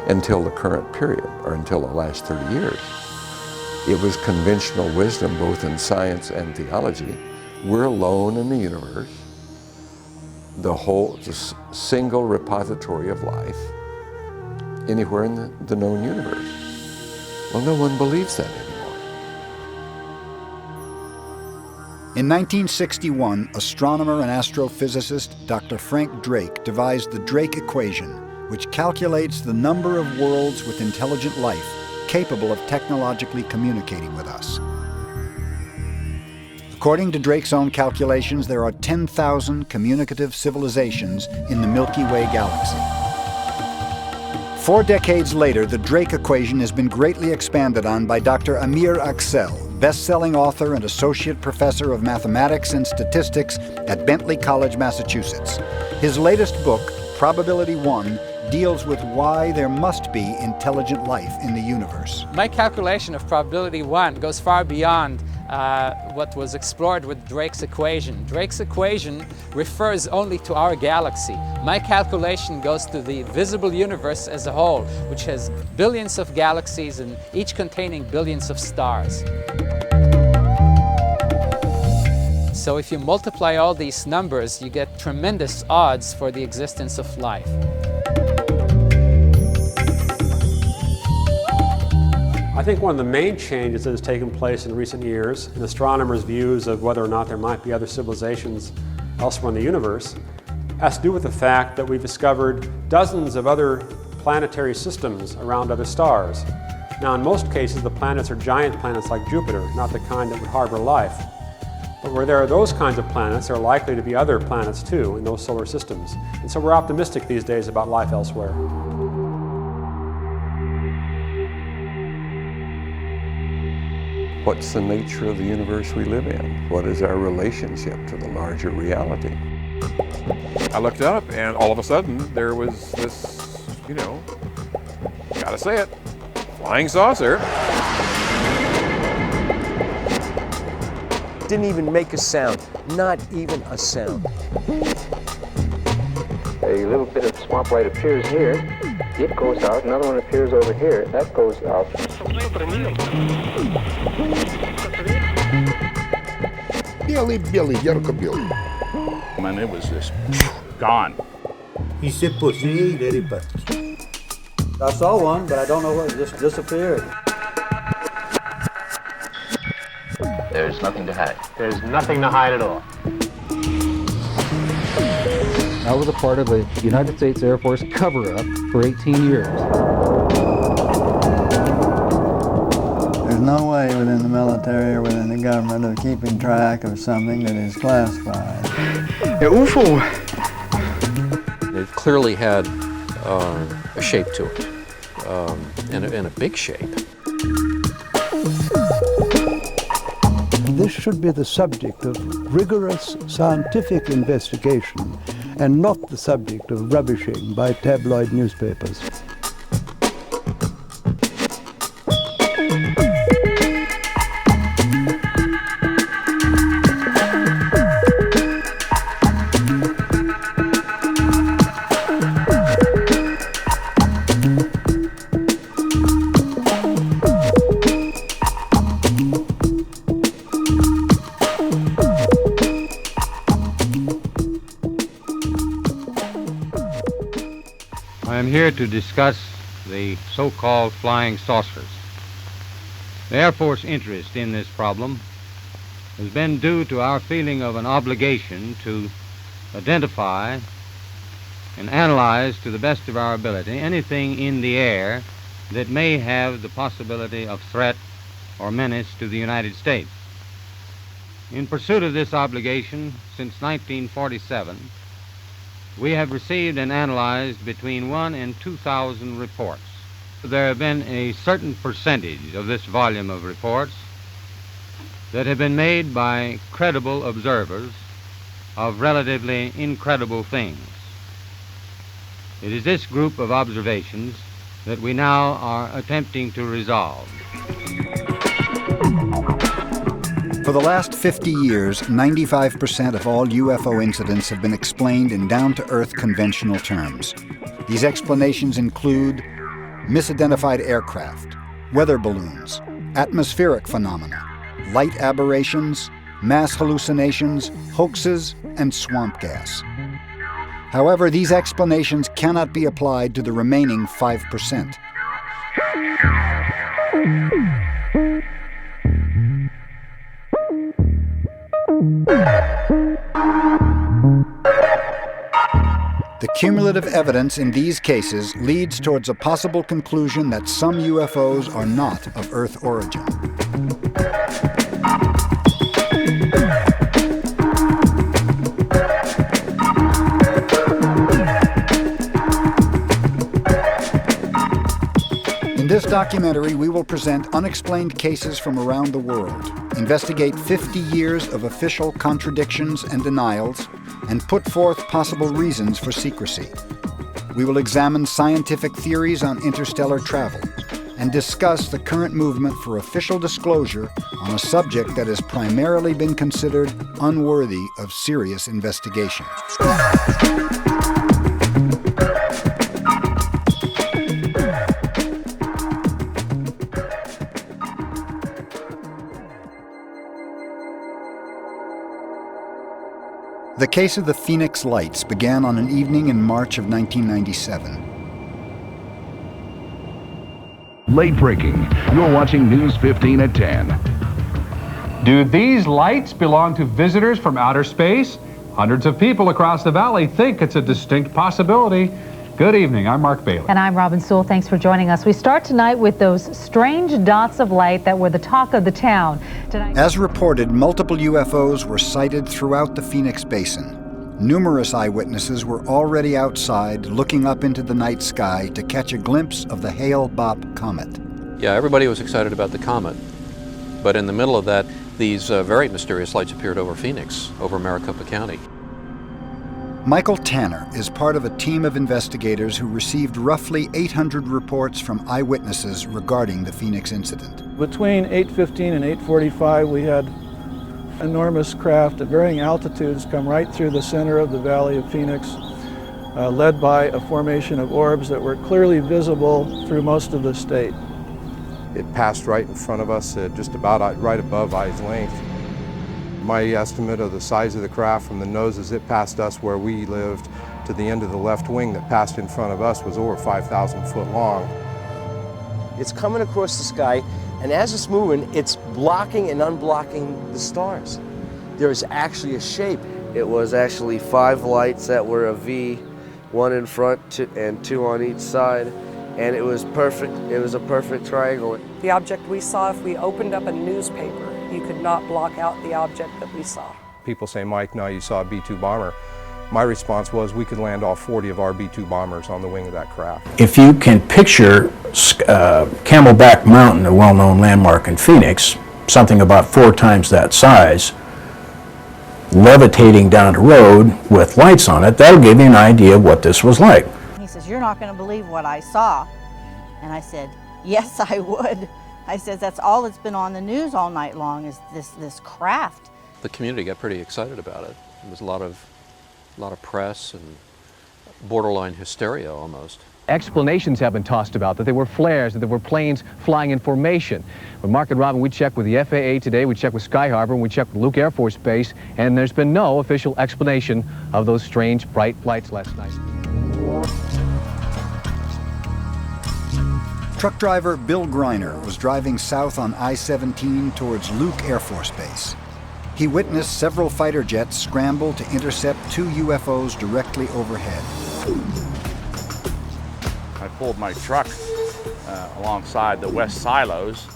until the current period, or until the last 30 years. It was conventional wisdom, both in science and theology. We're alone in the universe, the single repository of life, anywhere in the known universe. Well, no one believes that anymore. In 1961, astronomer and astrophysicist Dr. Frank Drake devised the Drake equation, which calculates the number of worlds with intelligent life capable of technologically communicating with us. According to Drake's own calculations, there are 10,000 communicative civilizations in the Milky Way galaxy. 4 decades later, the Drake equation has been greatly expanded on by Dr. Amir Axel, best-selling author and associate professor of mathematics and statistics at Bentley College, Massachusetts. His latest book, Probability 1, deals with why there must be intelligent life in the universe. My calculation of probability 1 goes far beyond what was explored with Drake's equation. Drake's equation refers only to our galaxy. My calculation goes to the visible universe as a whole, which has billions of galaxies and each containing billions of stars. So if you multiply all these numbers, you get tremendous odds for the existence of life. I think one of the main changes that has taken place in recent years in astronomers' views of whether or not there might be other civilizations elsewhere in the universe has to do with the fact that we've discovered dozens of other planetary systems around other stars. Now, in most cases, the planets are giant planets like Jupiter, not the kind that would harbor life. But where there are those kinds of planets, there are likely to be other planets too in those solar systems. And so we're optimistic these days about life elsewhere. What's the nature of the universe we live in? What is our relationship to the larger reality? I looked up and all of a sudden there was this, gotta say it, flying saucer. Didn't even make a sound, not even a sound. A little bit of swamp light appears here. It goes out. Another one appears over here. That goes out. Billy, Yerko Billy. Man, it was just gone. He said, "Pussy, very bad." I saw one, but I don't know where it just disappeared. There's nothing to hide. There's nothing to hide at all. I was a part of a United States Air Force cover-up for 18 years. There's no way within the military or within the government of keeping track of something that is classified. The UFO. It clearly had a shape to it, and a big shape. This should be the subject of rigorous scientific investigation and not the subject of rubbishing by tabloid newspapers. I am here to discuss the so-called flying saucers. The Air Force interest in this problem has been due to our feeling of an obligation to identify and analyze to the best of our ability anything in the air that may have the possibility of threat or menace to the United States. In pursuit of this obligation, since 1947, we have received and analyzed between 1,000 and 2,000 reports. There have been a certain percentage of this volume of reports that have been made by credible observers of relatively incredible things. It is this group of observations that we now are attempting to resolve. For the last 50 years, 95% of all UFO incidents have been explained in down-to-earth conventional terms. These explanations include misidentified aircraft, weather balloons, atmospheric phenomena, light aberrations, mass hallucinations, hoaxes, and swamp gas. However, these explanations cannot be applied to the remaining 5%. The cumulative evidence in these cases leads towards a possible conclusion that some UFOs are not of Earth origin. In this documentary, we will present unexplained cases from around the world, investigate 50 years of official contradictions and denials, and put forth possible reasons for secrecy. We will examine scientific theories on interstellar travel and discuss the current movement for official disclosure on a subject that has primarily been considered unworthy of serious investigation. The case of the Phoenix Lights began on an evening in March of 1997. Late breaking. You're watching News 15 at 10. Do these lights belong to visitors from outer space? Hundreds of people across the valley think it's a distinct possibility. Good evening, I'm Mark Bailey. And I'm Robin Sewell. Thanks for joining us. We start tonight with those strange dots of light that were the talk of the town. As reported, multiple UFOs were sighted throughout the Phoenix Basin. Numerous eyewitnesses were already outside looking up into the night sky to catch a glimpse of the Hale-Bopp comet. Yeah, everybody was excited about the comet. But in the middle of that, these very mysterious lights appeared over Phoenix, over Maricopa County. Michael Tanner is part of a team of investigators who received roughly 800 reports from eyewitnesses regarding the Phoenix incident. Between 8:15 and 8:45, we had enormous craft at varying altitudes come right through the center of the Valley of Phoenix, led by a formation of orbs that were clearly visible through most of the state. It passed right in front of us, just about right above eye's length. My estimate of the size of the craft from the nose as it passed us where we lived to the end of the left wing that passed in front of us was over 5,000 foot long. It's coming across the sky, and as it's moving, it's blocking and unblocking the stars. There is actually a shape. It was actually 5 lights that were a V, 1 in front and 2 on each side, and it was perfect. It was a perfect triangle. The object we saw, if we opened up a newspaper, you could not block out the object that we saw. People say, Mike, no, you saw a B-2 bomber. My response was we could land all 40 of our B-2 bombers on the wing of that craft. If you can picture Camelback Mountain, a well-known landmark in Phoenix, something about 4 times that size, levitating down the road with lights on it, that'll give you an idea of what this was like. He says, "You're not going to believe what I saw." And I said, "Yes, I would." I said, "That's all that's been on the news all night long is this craft." The community got pretty excited about it. There was a lot of press and borderline hysteria almost. Explanations have been tossed about that there were flares, that there were planes flying in formation. But Mark and Robin, we checked with the FAA today, we checked with Sky Harbor, and we checked with Luke Air Force Base, and there's been no official explanation of those strange bright lights last night. Truck driver Bill Greiner was driving south on I-17 towards Luke Air Force Base. He witnessed several fighter jets scramble to intercept 2 UFOs directly overhead. I pulled my truck alongside the west silos,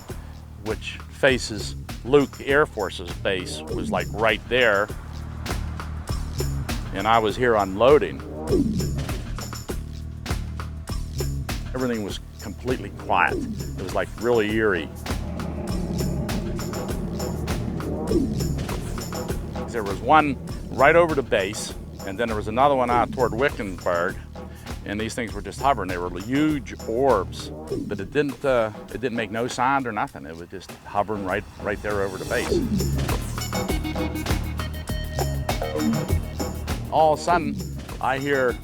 which faces Luke Air Force's base, was like right there, and I was here unloading. Everything was completely quiet. It was like really eerie. There was one right over the base, and then there was another one out toward Wickenburg, and these things were just hovering. They were huge orbs, but it didn't make no sound or nothing. It was just hovering right there over the base. All of a sudden, I hear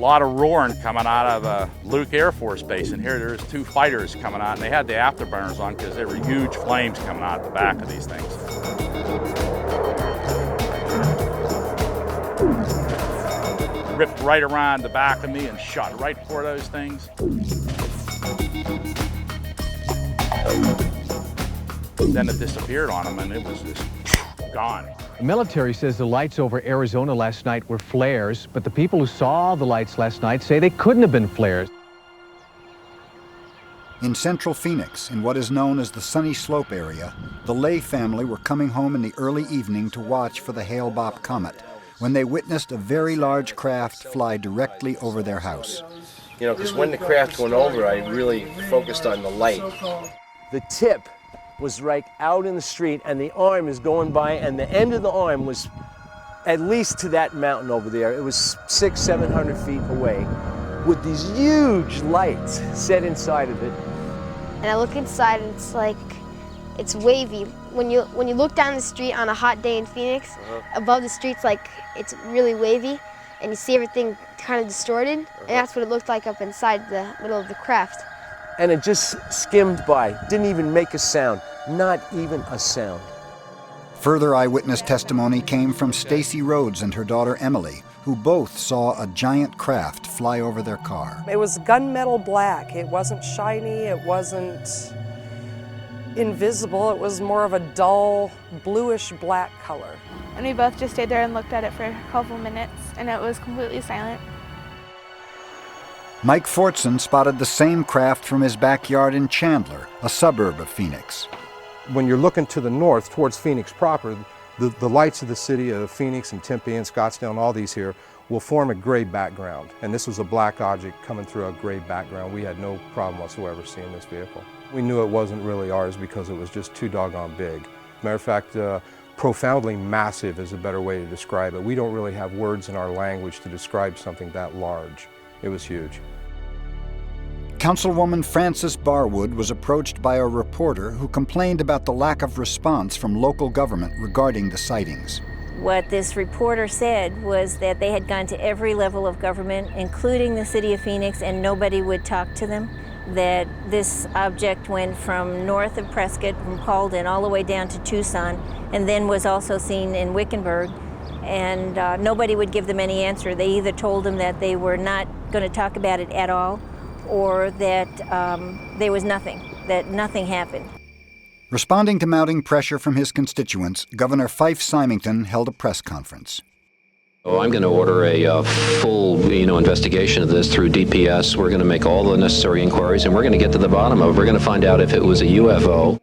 lot of roaring coming out of Luke Air Force Base, and here there's 2 fighters coming out, and they had the afterburners on because there were huge flames coming out the back of these things. Ripped right around the back of me and shot right for those things. Then it disappeared on them, and it was just gone. The military says the lights over Arizona last night were flares, but the people who saw the lights last night say they couldn't have been flares. In central Phoenix, in what is known as the Sunny Slope area, the Lay family were coming home in the early evening to watch for the Hale-Bopp comet when they witnessed a very large craft fly directly over their house. You know, because when the craft went over, I really focused on the light. The tip was right out in the street, and the arm is going by, and the end of the arm was at least to that mountain over there. It was 600-700 feet away with these huge lights set inside of it. And I look inside, and it's like, it's wavy. When you look down the street on a hot day in Phoenix, above the street's like, it's really wavy, and you see everything kind of distorted, and that's what it looked like up inside the middle of the craft. And it just skimmed by, didn't even make a sound, not even a sound. Further eyewitness testimony came from Stacy Rhodes and her daughter Emily, who both saw a giant craft fly over their car. It was gunmetal black. It wasn't shiny, it wasn't invisible, it was more of a dull bluish black color. And we both just stayed there and looked at it for a couple minutes, and it was completely silent. Mike Fortson spotted the same craft from his backyard in Chandler, a suburb of Phoenix. When you're looking to the north towards Phoenix proper, the lights of the city of Phoenix and Tempe and Scottsdale and all these here will form a gray background. And this was a black object coming through a gray background. We had no problem whatsoever seeing this vehicle. We knew it wasn't really ours because it was just too doggone big. Matter of fact, profoundly massive is a better way to describe it. We don't really have words in our language to describe something that large. It was huge. Councilwoman Frances Barwood was approached by a reporter who complained about the lack of response from local government regarding the sightings. What this reporter said was that they had gone to every level of government, including the city of Phoenix, and nobody would talk to them. That this object went from north of Prescott, from Paulding, all the way down to Tucson, and then was also seen in Wickenburg. And nobody would give them any answer. They either told them that they were not going to talk about it at all, or that there was nothing, that nothing happened. Responding to mounting pressure from his constituents, Governor Fife Symington held a press conference. Oh, I'm going to order a full, investigation of this through DPS. We're going to make all the necessary inquiries, and we're going to get to the bottom of it. We're going to find out if it was a UFO.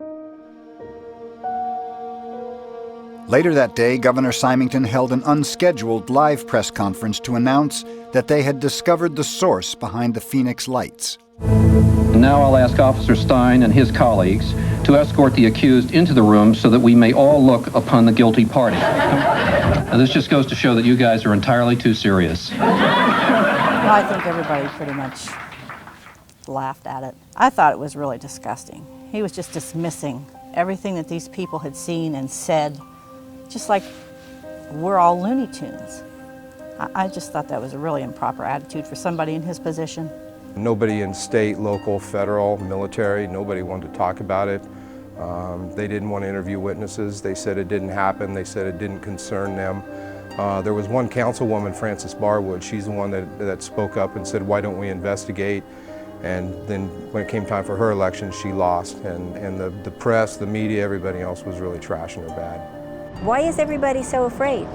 Later that day, Governor Symington held an unscheduled live press conference to announce that they had discovered the source behind the Phoenix lights. Now I'll ask Officer Stein and his colleagues to escort the accused into the room so that we may all look upon the guilty party. Now, this just goes to show that you guys are entirely too serious. Well, I think everybody pretty much laughed at it. I thought it was really disgusting. He was just dismissing everything that these people had seen and said, just like we're all Looney Tunes. I just thought that was a really improper attitude for somebody in his position. Nobody in state, local, federal, military, nobody wanted to talk about it. They didn't want to interview witnesses. They said it didn't happen. They said it didn't concern them. There was one councilwoman, Frances Barwood. She's the one that spoke up and said, why don't we investigate? And then when it came time for her election, she lost. And the press, the media, everybody else was really trashing her bad. Why is everybody so afraid?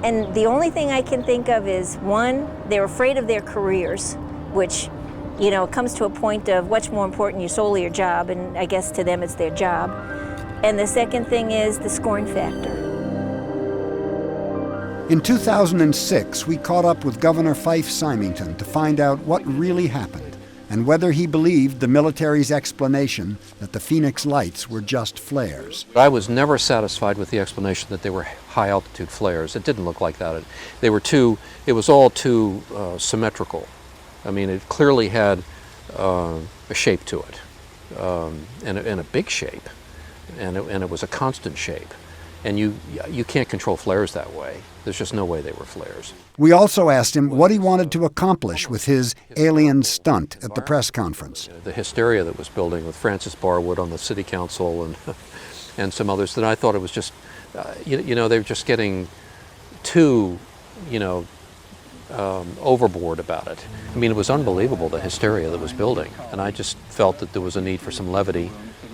And the only thing I can think of is, one, they're afraid of their careers, which, comes to a point of what's more important, your soul or your job, and I guess to them it's their job. And the second thing is the scorn factor. In 2006, we caught up with Governor Fife Symington to find out what really happened and whether he believed the military's explanation that the Phoenix lights were just flares. I was never satisfied with the explanation that they were high-altitude flares. It didn't look like that. It was all too symmetrical. I mean, it clearly had a shape to it, and a big shape, and it was a constant shape. And you can't control flares that way. There's just no way they were flares. We also asked him what he wanted to accomplish with his alien stunt at the press conference. The hysteria that was building with Francis Barwood on the city council and some others, that I thought it was just, they were just getting too, overboard about it. I mean, it was unbelievable, the hysteria that was building. And I just felt that there was a need for some levity.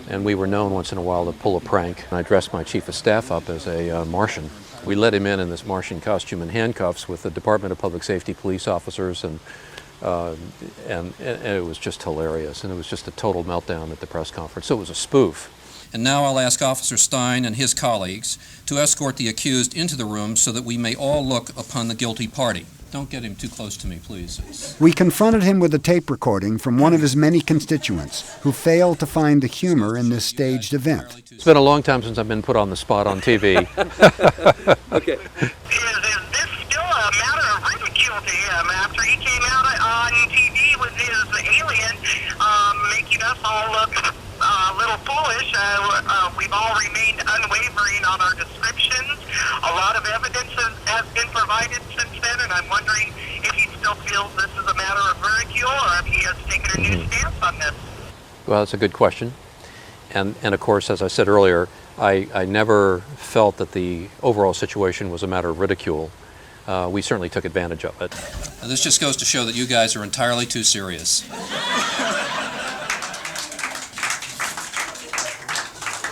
And we were known once in a while to pull a prank. And I dressed my chief of staff up as a Martian. We let him in this Martian costume and handcuffs with the Department of Public Safety police officers, and it was just hilarious. And it was just a total meltdown at the press conference. So it was a spoof. And now I'll ask Officer Stein and his colleagues to escort the accused into the room so that we may all look upon the guilty party. Don't get him too close to me, please. We confronted him with a tape recording from one of his many constituents who failed to find the humor in this staged event. It's been a long time since I've been put on the spot on TV. Okay. Is this still a matter of ridicule to him after he came out on TV with his alien, making us all look a little foolish? We've all remained unwavering on our descriptions. A lot of evidence has been provided since then, and I'm wondering if he still feels this is a matter of ridicule or if he has taken a new stance on this. Well, that's a good question. And of course, as I said earlier, I never felt that the overall situation was a matter of ridicule. We certainly took advantage of it. Now, this just goes to show that you guys are entirely too serious.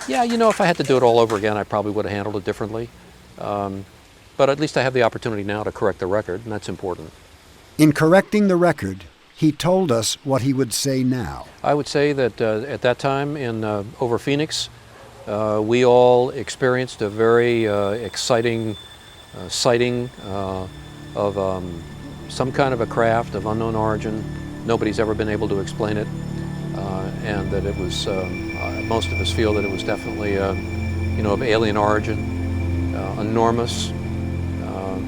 Yeah, if I had to do it all over again, I probably would have handled it differently. But at least I have the opportunity now to correct the record, and that's important. In correcting the record, he told us what he would say now. I would say that at that time over Phoenix, we all experienced a very exciting sighting of some kind of a craft of unknown origin. Nobody's ever been able to explain it, and that it was, most of us feel that it was definitely, of alien origin, enormous,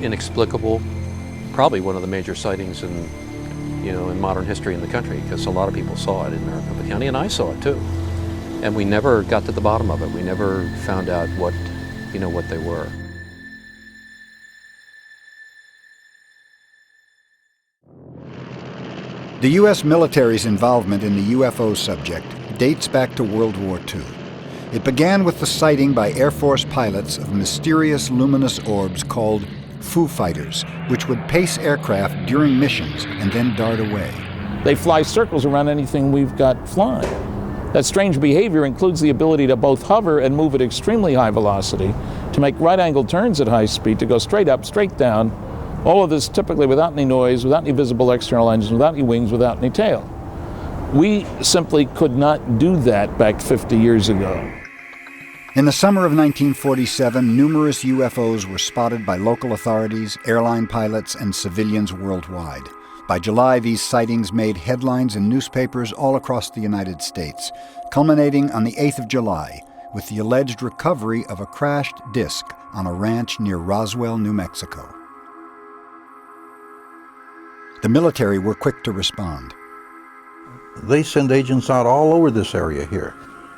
inexplicable, probably one of the major sightings in modern history in the country, because a lot of people saw it in Maricopa County, and I saw it too. And we never got to the bottom of it. We never found out what they were. The U.S. military's involvement in the UFO subject dates back to World War II. It began with the sighting by Air Force pilots of mysterious luminous orbs called Foo Fighters, which would pace aircraft during missions and then dart away. They fly circles around anything we've got flying. That strange behavior includes the ability to both hover and move at extremely high velocity, to make right-angled turns at high speed, to go straight up, straight down, all of this typically without any noise, without any visible external engines, without any wings, without any tail. We simply could not do that back 50 years ago. In the summer of 1947, numerous UFOs were spotted by local authorities, airline pilots, and civilians worldwide. By July, these sightings made headlines in newspapers all across the United States, culminating on the 8th of July with the alleged recovery of a crashed disc on a ranch near Roswell, New Mexico. The military were quick to respond. They send agents out all over this area here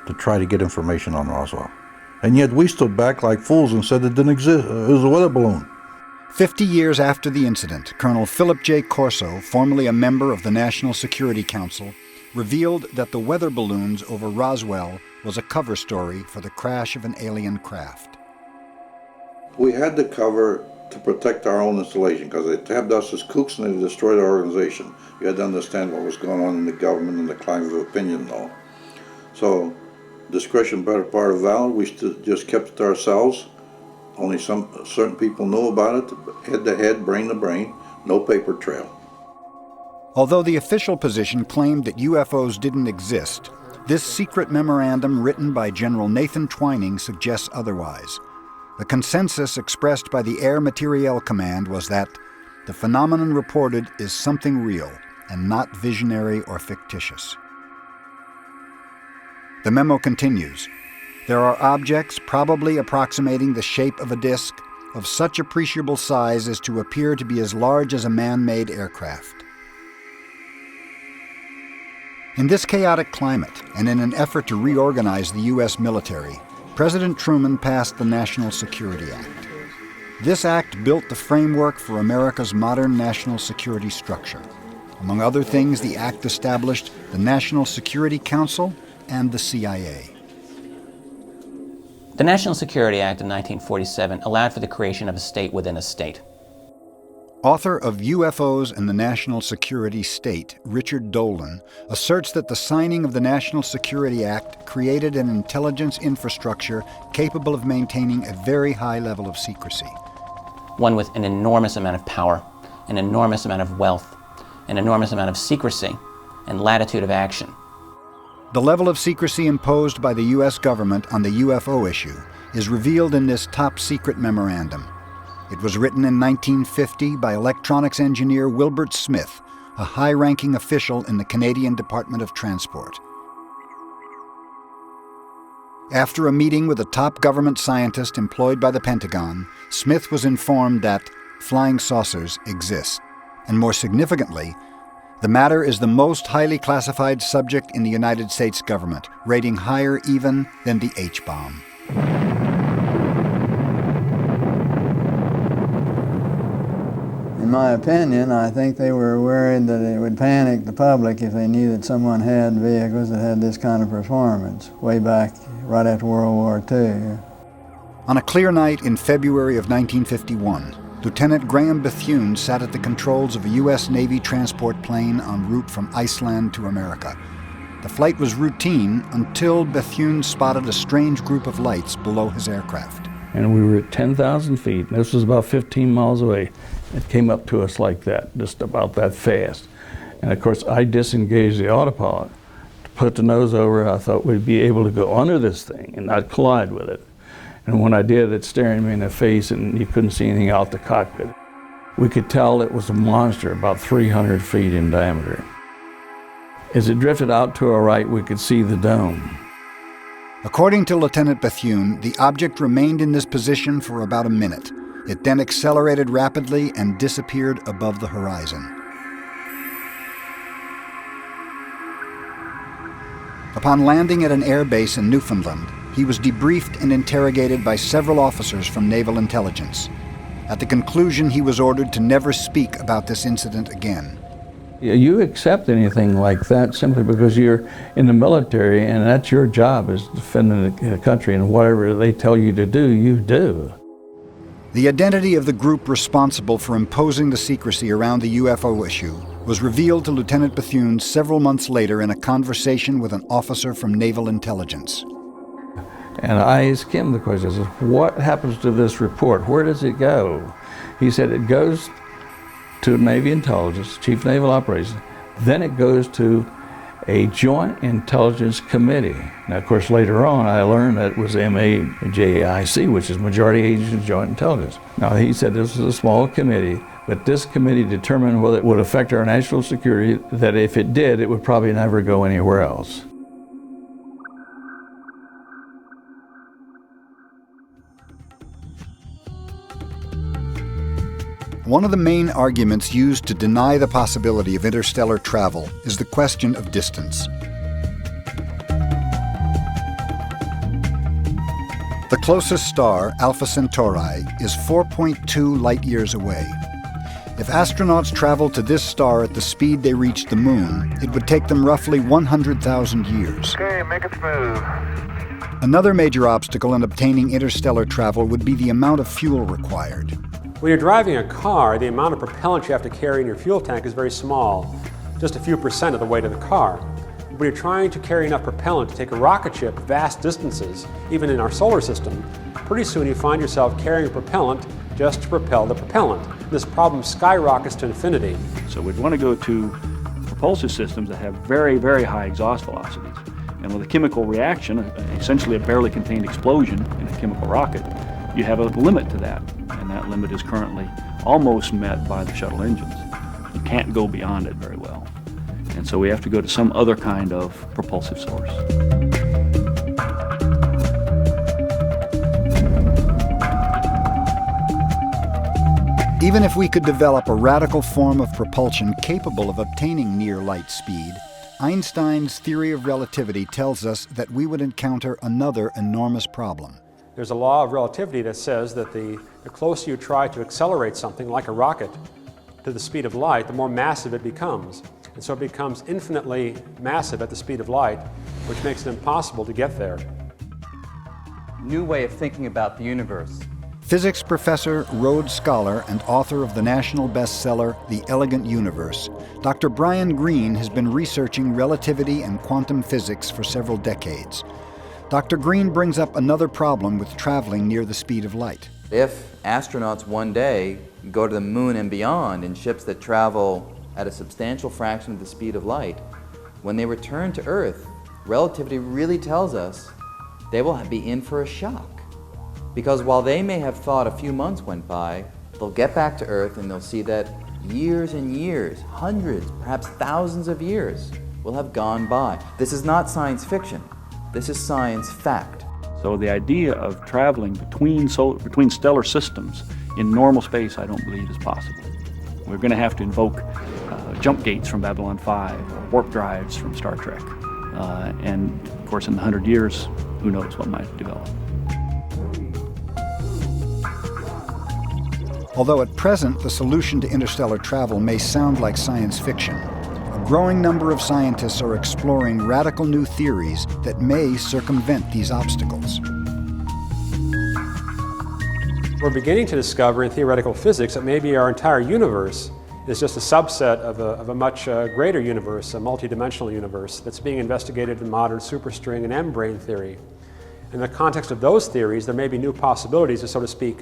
to try to get information on Roswell. And yet we stood back like fools and said it didn't exist. It was a weather balloon. 50 years after the incident, Colonel Philip J. Corso, formerly a member of the National Security Council, revealed that the weather balloons over Roswell was a cover story for the crash of an alien craft. We had the cover to protect our own installation because they tabbed us as kooks and they destroyed our organization. You had to understand what was going on in the government and the climate of opinion, though. So, discretion better part of valor. We just kept it to ourselves. Only some certain people knew about it. Head to head, brain to brain, no paper trail. Although the official position claimed that UFOs didn't exist, this secret memorandum written by General Nathan Twining suggests otherwise. The consensus expressed by the Air Materiel Command was that the phenomenon reported is something real and not visionary or fictitious. The memo continues. There are objects probably approximating the shape of a disk of such appreciable size as to appear to be as large as a man-made aircraft. In this chaotic climate, and in an effort to reorganize the U.S. military, President Truman passed the National Security Act. This act built the framework for America's modern national security structure. Among other things, the act established the National Security Council and the CIA. The National Security Act of 1947 allowed for the creation of a state within a state. Author of UFOs and the National Security State, Richard Dolan, asserts that the signing of the National Security Act created an intelligence infrastructure capable of maintaining a very high level of secrecy. One with an enormous amount of power, an enormous amount of wealth, an enormous amount of secrecy, and latitude of action. The level of secrecy imposed by the U.S. government on the UFO issue is revealed in this top-secret memorandum. It was written in 1950 by electronics engineer Wilbert Smith, a high-ranking official in the Canadian Department of Transport. After a meeting with a top government scientist employed by the Pentagon, Smith was informed that flying saucers exist, and more significantly, the matter is the most highly classified subject in the United States government, rating higher even than the H-bomb. In my opinion, I think they were worried that it would panic the public if they knew that someone had vehicles that had this kind of performance, way back right after World War II. On a clear night in February of 1951, Lieutenant Graham Bethune sat at the controls of a U.S. Navy transport plane en route from Iceland to America. The flight was routine until Bethune spotted a strange group of lights below his aircraft. And we were at 10,000 feet. This was about 15 miles away. It came up to us like that, just about that fast. And of course, I disengaged the autopilot to put the nose over. I thought we'd be able to go under this thing and not collide with it. And when I did, it's staring me in the face and you couldn't see anything out the cockpit. We could tell it was a monster about 300 feet in diameter. As it drifted out to our right, we could see the dome. According to Lieutenant Bethune, the object remained in this position for about a minute. It then accelerated rapidly and disappeared above the horizon. Upon landing at an air base in Newfoundland, he was debriefed and interrogated by several officers from Naval Intelligence. At the conclusion, he was ordered to never speak about this incident again. You accept anything like that simply because you're in the military and that's your job, is defending the country, and whatever they tell you to do, you do. The identity of the group responsible for imposing the secrecy around the UFO issue was revealed to Lieutenant Bethune several months later in a conversation with an officer from Naval Intelligence. And I asked him the question, I said, what happens to this report? Where does it go? He said it goes to Navy Intelligence, Chief Naval Operations, then it goes to a Joint Intelligence Committee. Now, of course, later on, I learned that it was MAJIC, which is Majority Agency Joint Intelligence. Now, he said this was a small committee, but this committee determined whether it would affect our national security, that if it did, it would probably never go anywhere else. One of the main arguments used to deny the possibility of interstellar travel is the question of distance. The closest star, Alpha Centauri, is 4.2 light-years away. If astronauts traveled to this star at the speed they reached the moon, it would take them roughly 100,000 years. Okay, make it smooth. Another major obstacle in obtaining interstellar travel would be the amount of fuel required. When you're driving a car, the amount of propellant you have to carry in your fuel tank is very small, just a few % of the weight of the car. When you're trying to carry enough propellant to take a rocket ship vast distances, even in our solar system, pretty soon you find yourself carrying propellant just to propel the propellant. This problem skyrockets to infinity. So we'd want to go to propulsive systems that have very, very high exhaust velocities. And with a chemical reaction, essentially a barely contained explosion in a chemical rocket, you have a limit to that. And that limit is currently almost met by the shuttle engines. You can't go beyond it very well. And so we have to go to some other kind of propulsive source. Even if we could develop a radical form of propulsion capable of obtaining near light speed, Einstein's theory of relativity tells us that we would encounter another enormous problem. There's a law of relativity that says that the closer you try to accelerate something, like a rocket, to the speed of light, the more massive it becomes. And so it becomes infinitely massive at the speed of light, which makes it impossible to get there. New way of thinking about the universe. Physics professor, Rhodes Scholar, and author of the national bestseller, The Elegant Universe, Dr. Brian Greene has been researching relativity and quantum physics for several decades. Dr. Greene brings up another problem with traveling near the speed of light. If astronauts one day go to the moon and beyond in ships that travel at a substantial fraction of the speed of light, when they return to Earth, relativity really tells us they will be in for a shock. Because while they may have thought a few months went by, they'll get back to Earth and they'll see that years and years, hundreds, perhaps thousands of years will have gone by. This is not science fiction. This is science fact. So the idea of traveling between stellar systems in normal space, I don't believe is possible. We're going to have to invoke jump gates from Babylon 5, or warp drives from Star Trek. And of course, in the 100 years, who knows what might develop. Although at present the solution to interstellar travel may sound like science fiction, a growing number of scientists are exploring radical new theories that may circumvent these obstacles. We're beginning to discover in theoretical physics that maybe our entire universe is just a subset of a much greater universe, a multidimensional universe that's being investigated in modern superstring and M-brane theory. In the context of those theories, there may be new possibilities to, so to speak,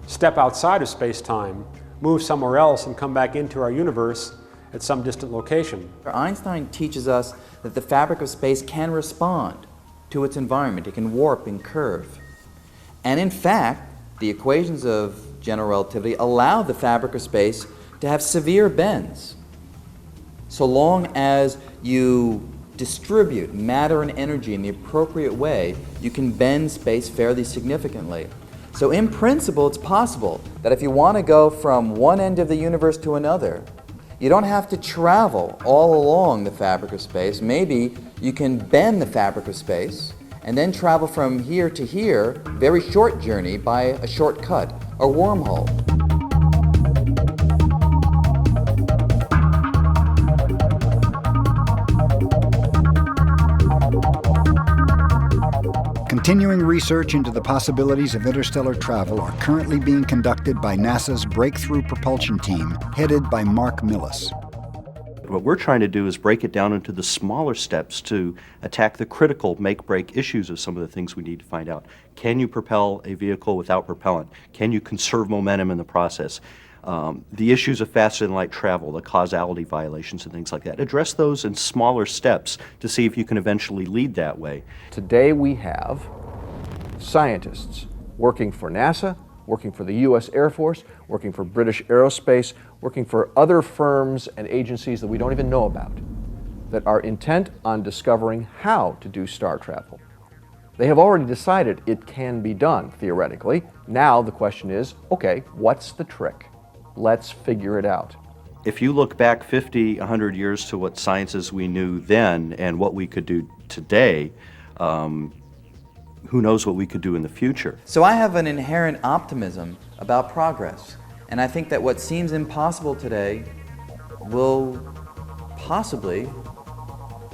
step outside of space-time, move somewhere else, and come back into our universe at some distant location. Einstein teaches us that the fabric of space can respond to its environment. It can warp and curve. And in fact, the equations of general relativity allow the fabric of space to have severe bends. So long as you distribute matter and energy in the appropriate way, you can bend space fairly significantly. So in principle, it's possible that if you want to go from one end of the universe to another, you don't have to travel all along the fabric of space. Maybe you can bend the fabric of space and then travel from here to here, very short journey by a shortcut, a wormhole. Continuing research into the possibilities of interstellar travel are currently being conducted by NASA's Breakthrough Propulsion Team, headed by Mark Millis. What we're trying to do is break it down into the smaller steps to attack the critical make-break issues of some of the things we need to find out. Can you propel a vehicle without propellant? Can you conserve momentum in the process? The issues of faster-than-light travel, the causality violations and things like that. Address those in smaller steps to see if you can eventually lead that way. Today we have scientists working for NASA, working for the U.S. Air Force, working for British Aerospace, working for other firms and agencies that we don't even know about, that are intent on discovering how to do star travel. They have already decided it can be done, theoretically. Now the question is, okay, what's the trick? Let's figure it out. If you look back 50, 100 years to what sciences we knew then and what we could do today, who knows what we could do in the future. So I have an inherent optimism about progress. And I think that what seems impossible today will possibly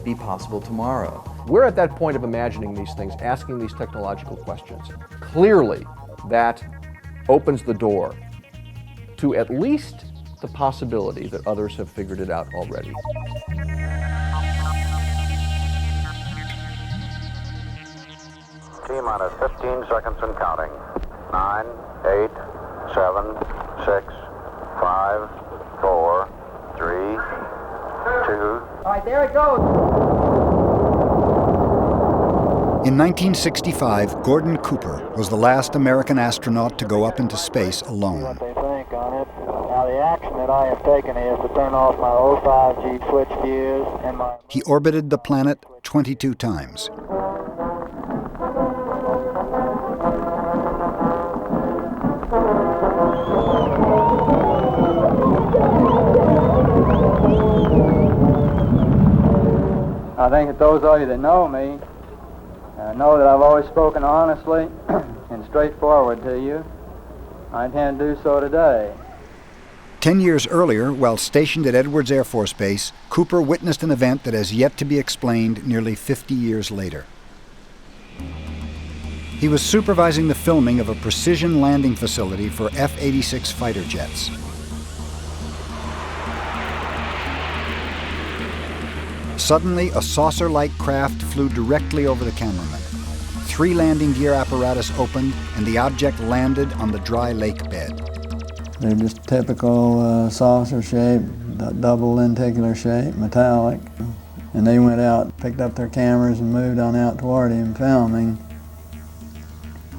be possible tomorrow. We're at that point of imagining these things, asking these technological questions. Clearly, that opens the door to at least the possibility that others have figured it out already. T-minus 15 seconds and counting. 9, 8, 7, 6, 5, 4, 3, 2. All right, there it goes. In 1965, Gordon Cooper was the last American astronaut to go up into space alone. What they think on it. Now the action that I have taken is to turn off my 05G switch gears and my... He orbited the planet 22 times. I think that those of you that know me know that I've always spoken honestly and straightforward to you. I intend to do so today. 10 years earlier, while stationed at Edwards Air Force Base, Cooper witnessed an event that has yet to be explained nearly 50 years later. He was supervising the filming of a precision landing facility for F-86 fighter jets. Suddenly, a saucer-like craft flew directly over the cameraman. 3 landing gear apparatus opened, and the object landed on the dry lake bed. They're just typical saucer shape, double lenticular shape, metallic. And they went out, picked up their cameras and moved on out toward him filming.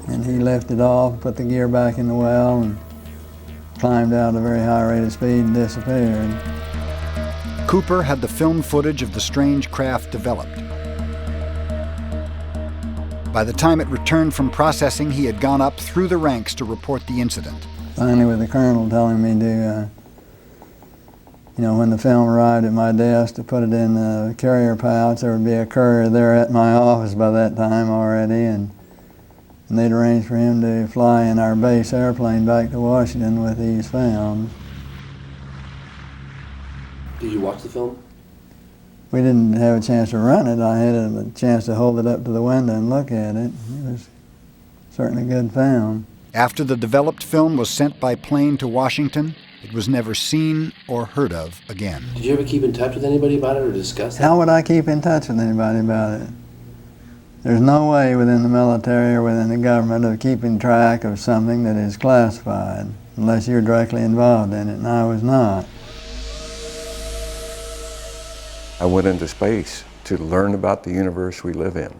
And he lifted off, put the gear back in the well, and climbed out at a very high rate of speed and disappeared. Cooper had the film footage of the strange craft developed. By the time it returned from processing, he had gone up through the ranks to report the incident. Finally, with the colonel telling me to, when the film arrived at my desk, to put it in the carrier pouch. There would be a courier there at my office by that time already, and they'd arranged for him to fly in our base airplane back to Washington with these films. Did you watch the film? We didn't have a chance to run it. I had a chance to hold it up to the window and look at it. It was certainly a good film. After the developed film was sent by plane to Washington, it was never seen or heard of again. Did you ever keep in touch with anybody about it or discuss it? How would I keep in touch with anybody about it? There's no way within the military or within the government of keeping track of something that is classified unless you're directly involved in it, and I was not. I went into space to learn about the universe we live in,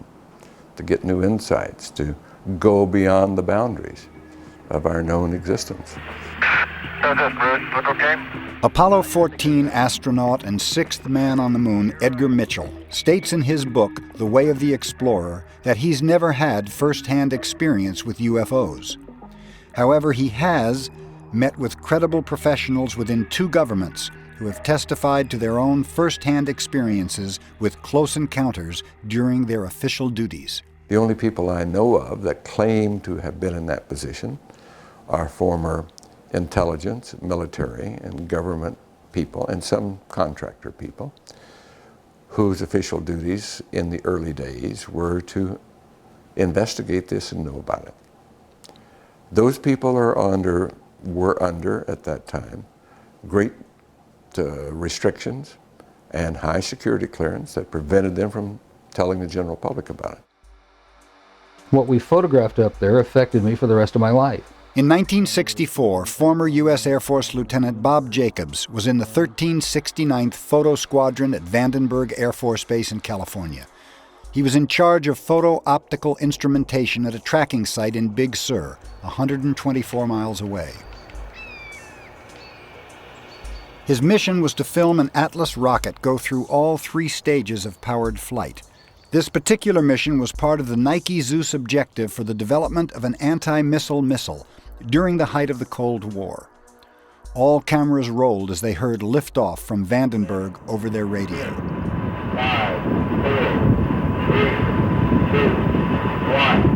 to get new insights, to go beyond the boundaries of our known existence. Apollo 14 astronaut and 6th man on the moon, Edgar Mitchell, states in his book, The Way of the Explorer, that he's never had first-hand experience with UFOs. However, he has met with credible professionals within 2 governments who have testified to their own first-hand experiences with close encounters during their official duties. The only people I know of that claim to have been in that position are former intelligence, military, and government people, and some contractor people, whose official duties in the early days were to investigate this and know about it. Those people were under, at that time, great restrictions and high security clearance that prevented them from telling the general public about it. What we photographed up there affected me for the rest of my life. In 1964, former U.S. Air Force Lieutenant Bob Jacobs was in the 1369th Photo Squadron at Vandenberg Air Force Base in California. He was in charge of photo-optical instrumentation at a tracking site in Big Sur, 124 miles away. His mission was to film an Atlas rocket go through all 3 stages of powered flight. This particular mission was part of the Nike Zeus objective for the development of an anti-missile missile during the height of the Cold War. All cameras rolled as they heard liftoff from Vandenberg over their radio. 5, 4, 3, 2, 1.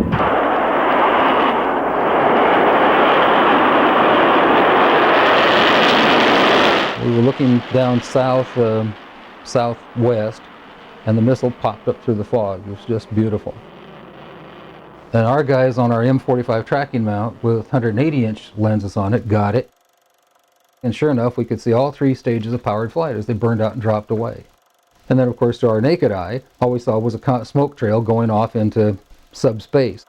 We were looking down southwest, and the missile popped up through the fog. It was just beautiful. And our guys on our M45 tracking mount with 180-inch lenses on it got it. And sure enough, we could see all 3 stages of powered flight as they burned out and dropped away. And then, of course, to our naked eye, all we saw was a smoke trail going off into subspace.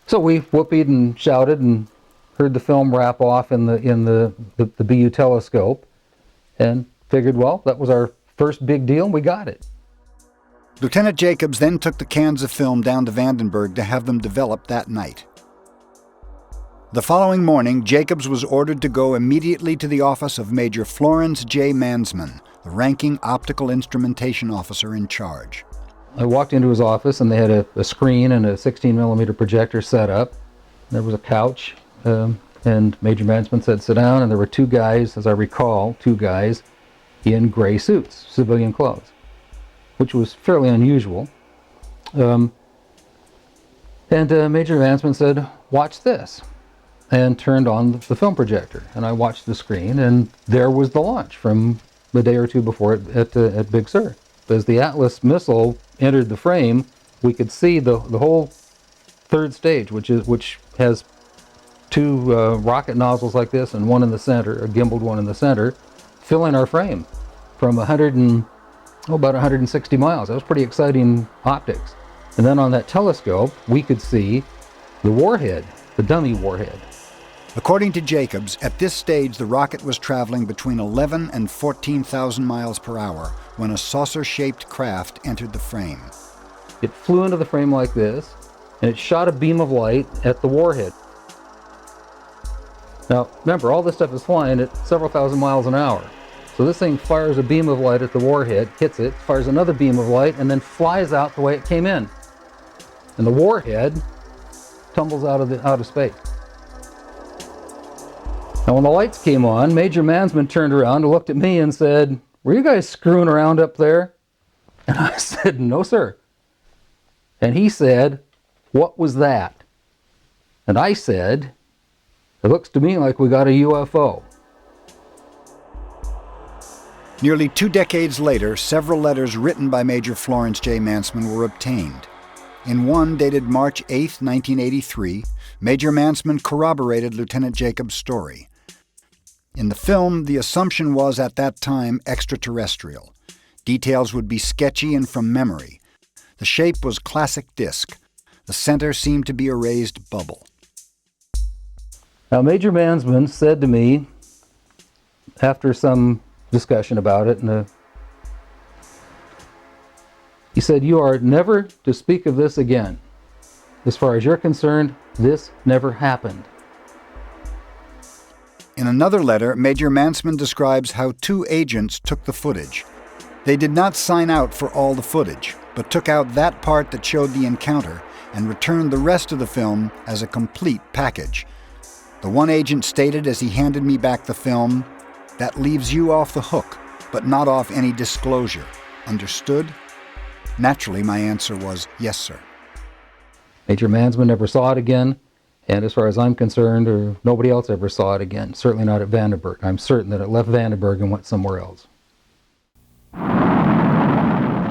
So we whooped and shouted and heard the film wrap off in the BU telescope, and figured, well, that was our first big deal, and we got it. Lieutenant Jacobs then took the cans of film down to Vandenberg to have them developed that night. The following morning, Jacobs was ordered to go immediately to the office of Major Florence J. Mansman, the ranking optical instrumentation officer in charge. I walked into his office, and they had a screen and a 16-millimeter projector set up. There was a couch, and Major Mansman said, sit down, and there were 2 guys, as I recall, 2 guys in gray suits, civilian clothes. which was fairly unusual. And Major Mansman said, "Watch this," and turned on the film projector. And I watched the screen, and there was the launch from a day or two before at Big Sur. As the Atlas missile entered the frame, we could see the whole third stage, which has two rocket nozzles like this and one in the center, a gimbaled one in the center, filling our frame from about 160 miles. That was pretty exciting optics. And then on that telescope, we could see the warhead, the dummy warhead. According to Jacobs, at this stage the rocket was traveling between 11 and 14,000 miles per hour when a saucer-shaped craft entered the frame. It flew into the frame like this, and it shot a beam of light at the warhead. Now, remember, all this stuff is flying at several thousand miles an hour. So this thing fires a beam of light at the warhead, hits it, fires another beam of light, and then flies out the way it came in. And the warhead tumbles out of space. Now, when the lights came on, Major Mansman turned around and looked at me and said, "Were you guys screwing around up there?" And I said, "No, sir." And he said, "What was that?" And I said, "It looks to me like we got a UFO." Nearly 2 decades later, several letters written by Major Florence J. Mansman were obtained. In one dated March 8, 1983, Major Mansman corroborated Lieutenant Jacobs' story. In the film, the assumption was at that time extraterrestrial. Details would be sketchy and from memory. The shape was classic disc. The center seemed to be a raised bubble. Now, Major Mansman said to me, after some discussion about it, he said, "You are never to speak of this again. As far as you're concerned, this never happened." In another letter, Major Mansman describes how 2 agents took the footage. They did not sign out for all the footage, but took out that part that showed the encounter and returned the rest of the film as a complete package. The one agent stated as he handed me back the film, "That leaves you off the hook, but not off any disclosure. Understood?" Naturally, my answer was, "Yes, sir." Major Mansman never saw it again, and as far as I'm concerned, or nobody else ever saw it again. Certainly not at Vandenberg. I'm certain that it left Vandenberg and went somewhere else.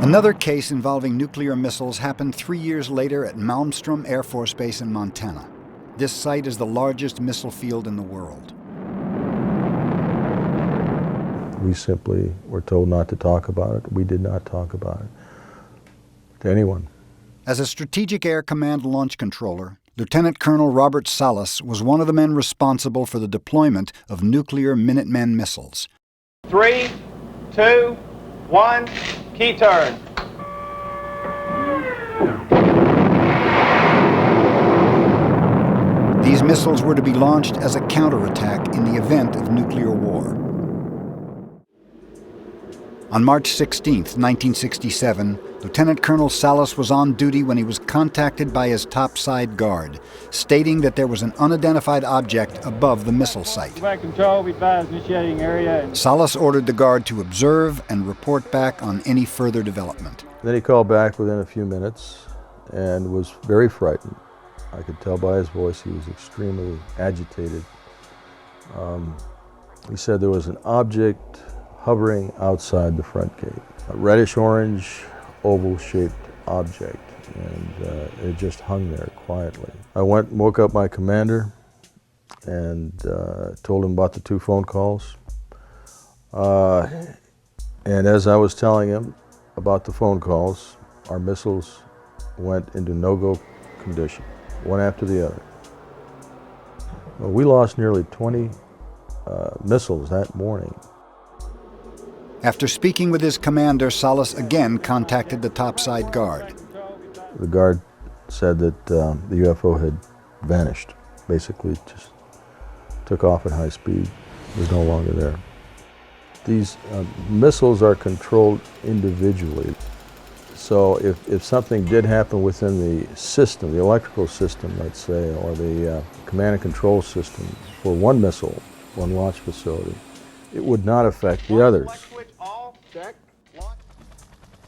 Another case involving nuclear missiles happened 3 years later at Malmstrom Air Force Base in Montana. This site is the largest missile field in the world. We simply were told not to talk about it. We did not talk about it to anyone. As a Strategic Air Command launch controller, Lieutenant Colonel Robert Salas was one of the men responsible for the deployment of nuclear Minutemen missiles. 3, 2, 1, key turn. These missiles were to be launched as a counterattack in the event of nuclear war. On March 16, 1967, Lieutenant Colonel Salas was on duty when he was contacted by his topside guard, stating that there was an unidentified object above the missile site. Back control, we advise initiating area. Salas ordered the guard to observe and report back on any further development. Then he called back within a few minutes and was very frightened. I could tell by his voice he was extremely agitated. He said there was an object hovering outside the front gate, a reddish-orange, oval-shaped object, and it just hung there quietly. I went and woke up my commander and told him about the 2 phone calls. And as I was telling him about the phone calls, our missiles went into no-go condition, one after the other. Well, we lost nearly 20 missiles that morning. After speaking with his commander, Salas again contacted the topside guard. The guard said that the UFO had vanished, basically just took off at high speed, was no longer there. These missiles are controlled individually. So if something did happen within the system, the electrical system, let's say, or the command and control system for one missile, one launch facility, it would not affect the others.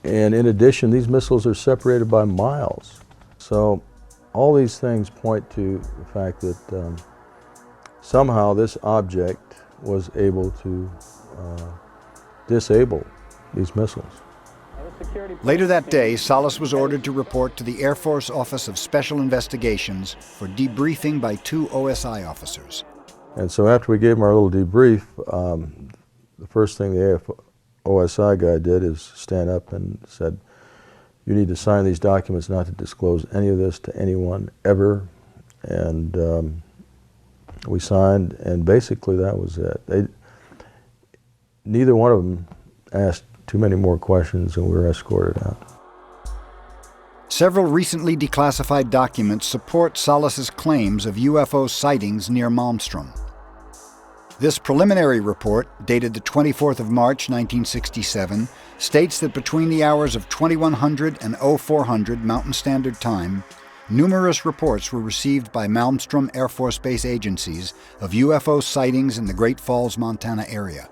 And in addition, these missiles are separated by miles. So all these things point to the fact that somehow this object was able to disable these missiles. Later that day, Salas was ordered to report to the Air Force Office of Special Investigations for debriefing by 2 OSI officers. And so after we gave him our little debrief, the first thing the OSI guy did is stand up and said, "You need to sign these documents not to disclose any of this to anyone ever." And we signed, and basically that was it. Neither one of them asked too many more questions, and we were escorted out. Several recently declassified documents support Salas's claims of UFO sightings near Malmstrom. This preliminary report, dated the 24th of March, 1967, states that between the hours of 2100 and 0400 Mountain Standard Time, numerous reports were received by Malmstrom Air Force Base agencies of UFO sightings in the Great Falls, Montana area.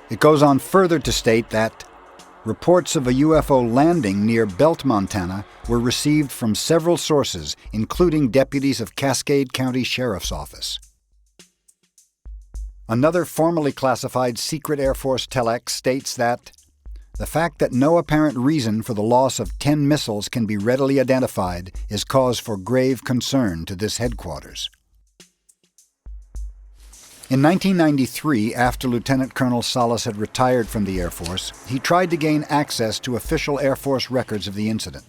It goes on further to state that reports of a UFO landing near Belt, Montana were received from several sources, including deputies of Cascade County Sheriff's Office. Another formally classified secret Air Force telex states that the fact that no apparent reason for the loss of 10 missiles can be readily identified is cause for grave concern to this headquarters. In 1993, after Lieutenant Colonel Salas had retired from the Air Force, he tried to gain access to official Air Force records of the incident.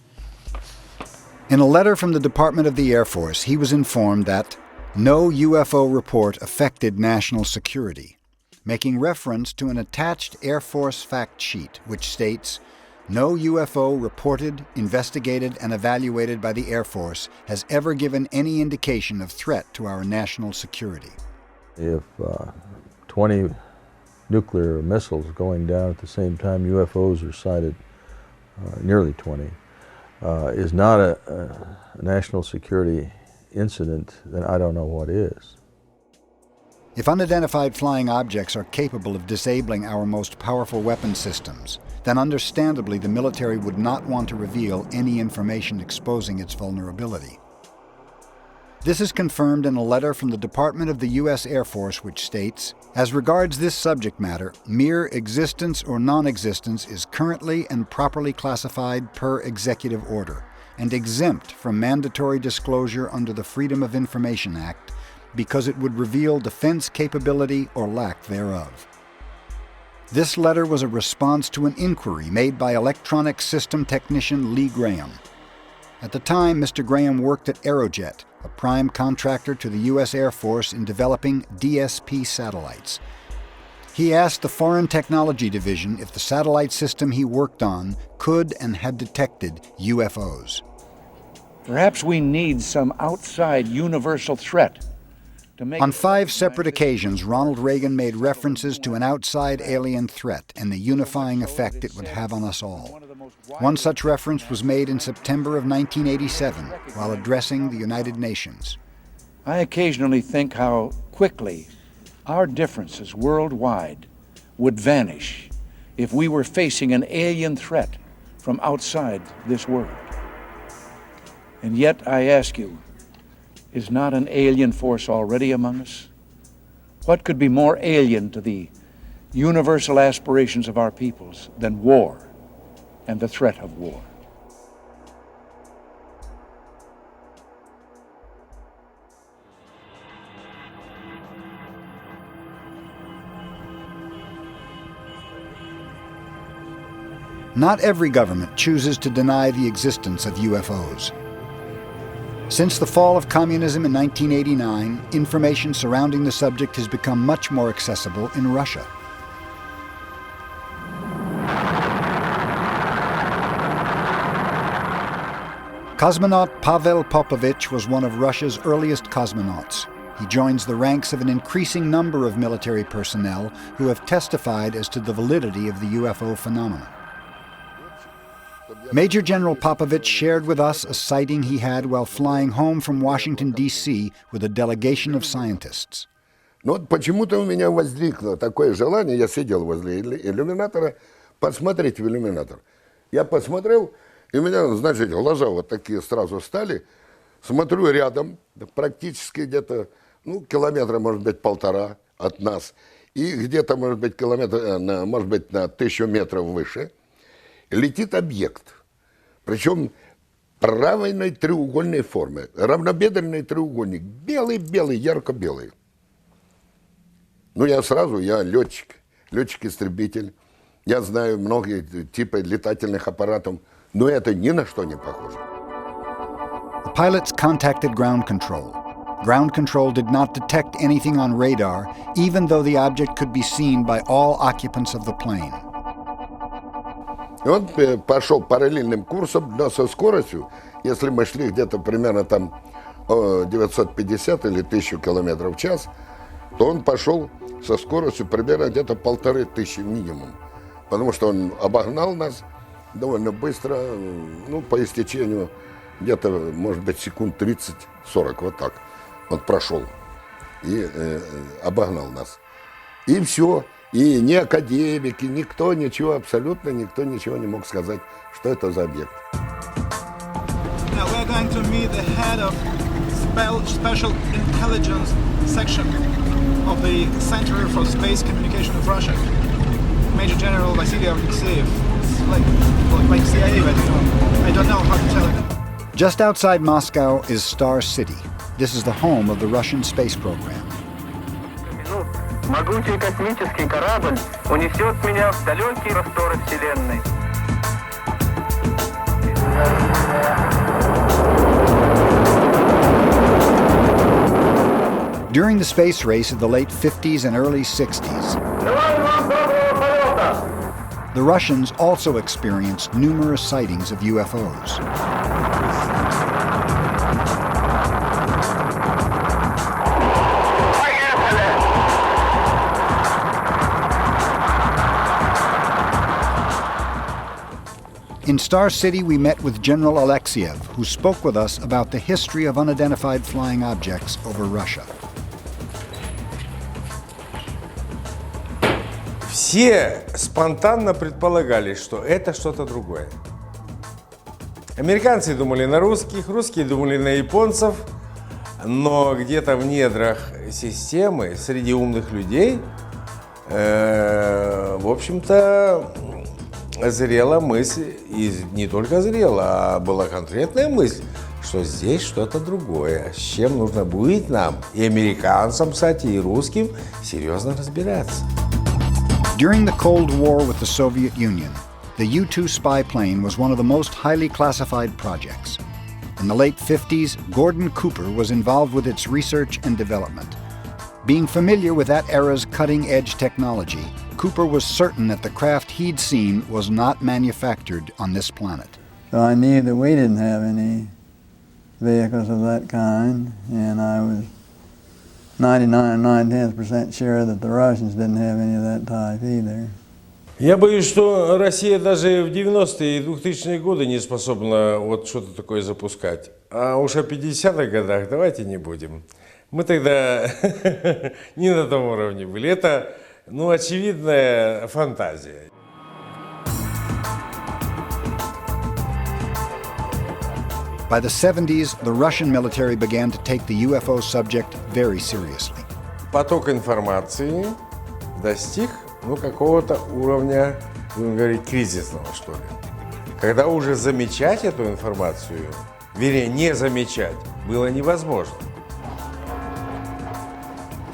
In a letter from the Department of the Air Force, he was informed that no UFO report affected national security, making reference to an attached Air Force fact sheet which states, "No UFO reported, investigated, and evaluated by the Air Force has ever given any indication of threat to our national security." If 20 nuclear missiles going down at the same time, UFOs are sighted, nearly 20, is not a national security incident, then I don't know what is. If unidentified flying objects are capable of disabling our most powerful weapon systems, then understandably the military would not want to reveal any information exposing its vulnerability. This is confirmed in a letter from the Department of the U.S. Air Force which states, "As regards this subject matter, mere existence or non-existence is currently and properly classified per executive order and exempt from mandatory disclosure under the Freedom of Information Act because it would reveal defense capability or lack thereof." This letter was a response to an inquiry made by electronic system technician Lee Graham. At the time, Mr. Graham worked at Aerojet, a prime contractor to the U.S. Air Force in developing DSP satellites. He asked the Foreign Technology Division if the satellite system he worked on could and had detected UFOs. Perhaps we need some outside universal threat to make... On 5 separate occasions, Ronald Reagan made references to an outside alien threat and the unifying effect it would have on us all. One such reference was made in September of 1987 while addressing the United Nations. I occasionally think how quickly our differences worldwide would vanish if we were facing an alien threat from outside this world. And yet, I ask you, is not an alien force already among us? What could be more alien to the universal aspirations of our peoples than war and the threat of war? Not every government chooses to deny the existence of UFOs. Since the fall of communism in 1989, information surrounding the subject has become much more accessible in Russia. Cosmonaut Pavel Popovich was one of Russia's earliest cosmonauts. He joins the ranks of an increasing number of military personnel who have testified as to the validity of the UFO phenomenon. Major General Popovich shared with us a sighting he had while flying home from Washington, D.C. with a delegation of scientists. Но вот почему-то у меня возникло такое желание, я сидел возле иллюминатора, посмотреть в иллюминатор. Я посмотрел, и у меня, значит, глаза вот такие сразу стали. Смотрю рядом, практически где-то, ну, километра, может быть, 1,5 от нас. И где-то, может быть, может быть, на 1000 метров выше летит объект. Причем правильной треугольной формы. Равнобедренный треугольник. Белый-белый, ярко-белый. Ну, я летчик, летчик-истребитель. Я знаю многие типы летательных аппаратов, но это ни на что не похоже. The pilots contacted ground control. Ground control did not detect anything on radar, even though the object could be seen by all occupants of the plane. И он пошел параллельным курсом, но со скоростью, если мы шли где-то примерно там 950 или 1000 километров в час, то он пошел со скоростью примерно где-то 1500 минимум. Потому что он обогнал нас довольно быстро, ну, по истечению где-то, может быть, секунд 30-40, вот так. Он прошел и обогнал нас. И все. И ни академики, никто ничего, абсолютно никто ничего не мог сказать, что это за объект. Now we're going to meet the head of Special Intelligence Section of the Center for Space Communication of Russia, Major General Vasily Alexeyev. It's like CIA, but I don't know how to tell it. Just outside Moscow is Star City. This is the home of the Russian space program. Могучий космический корабль унесет меня в далекие просторы Вселенной. During the space race of the late 50s and early 60s, the Russians also experienced numerous sightings of UFOs. In Star City, we met with General Alexeyev, who spoke with us about the history of unidentified flying objects over Russia. Все спонтанно предполагали, что это что-то другое. Американцы думали на русских, русские думали на японцев, но где-то в недрах системы, среди умных людей, в общем-то, зрела мысль, и не только зрела, а была конкретная мысль, что здесь что-то другое, с чем нужно будет нам, и американцам, кстати, и русским, серьезно разбираться. During the Cold War with the Soviet Union, the U-2 spy plane was one of the most highly classified projects. In the late 50s, Gordon Cooper was involved with its research and development. Being familiar with that era's cutting-edge technology, Cooper was certain that the craft he'd seen was not manufactured on this planet. So I knew that we didn't have any vehicles of that kind, and I was 99.9% sure that the Russians didn't have any of that type either. Я боюсь, что Россия даже в 90-е и 2000-е годы не способна вот что-то такое запускать. А уж о 50-х годах давайте не будем. Мы тогда не на том уровне были. Это, ну, очевидная фантазия. By the 70s, the Russian military began to take the UFO subject very seriously. Поток информации достиг, ну, какого-то уровня, будем говорить, кризисного, что ли. Когда уже замечать эту информацию, вернее, не замечать, было невозможно.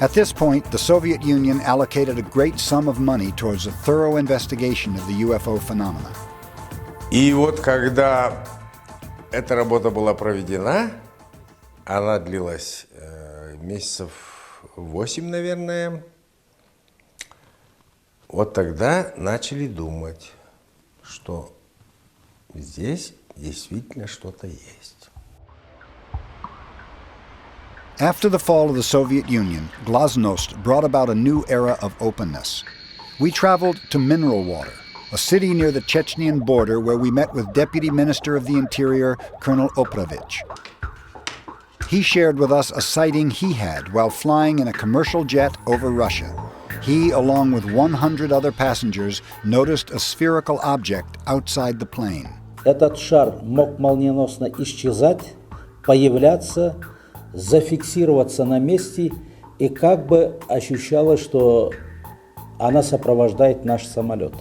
At this point, the Soviet Union allocated a great sum of money towards a thorough investigation of the UFO phenomena. И вот когда эта работа была проведена, она длилась месяцев 8, наверное, вот тогда начали думать, что здесь действительно что-то есть. After the fall of the Soviet Union, Glasnost brought about a new era of openness. We traveled to Mineral Water, a city near the Chechenian border where we met with Deputy Minister of the Interior, Colonel Oprovich. He shared with us a sighting he had while flying in a commercial jet over Russia. He, along with 100 other passengers, noticed a spherical object outside the plane. Этот шар мог молниеносно исчезать, появляться, зафиксироваться на месте, и как бы ощущалось, что она сопровождает наш самолет.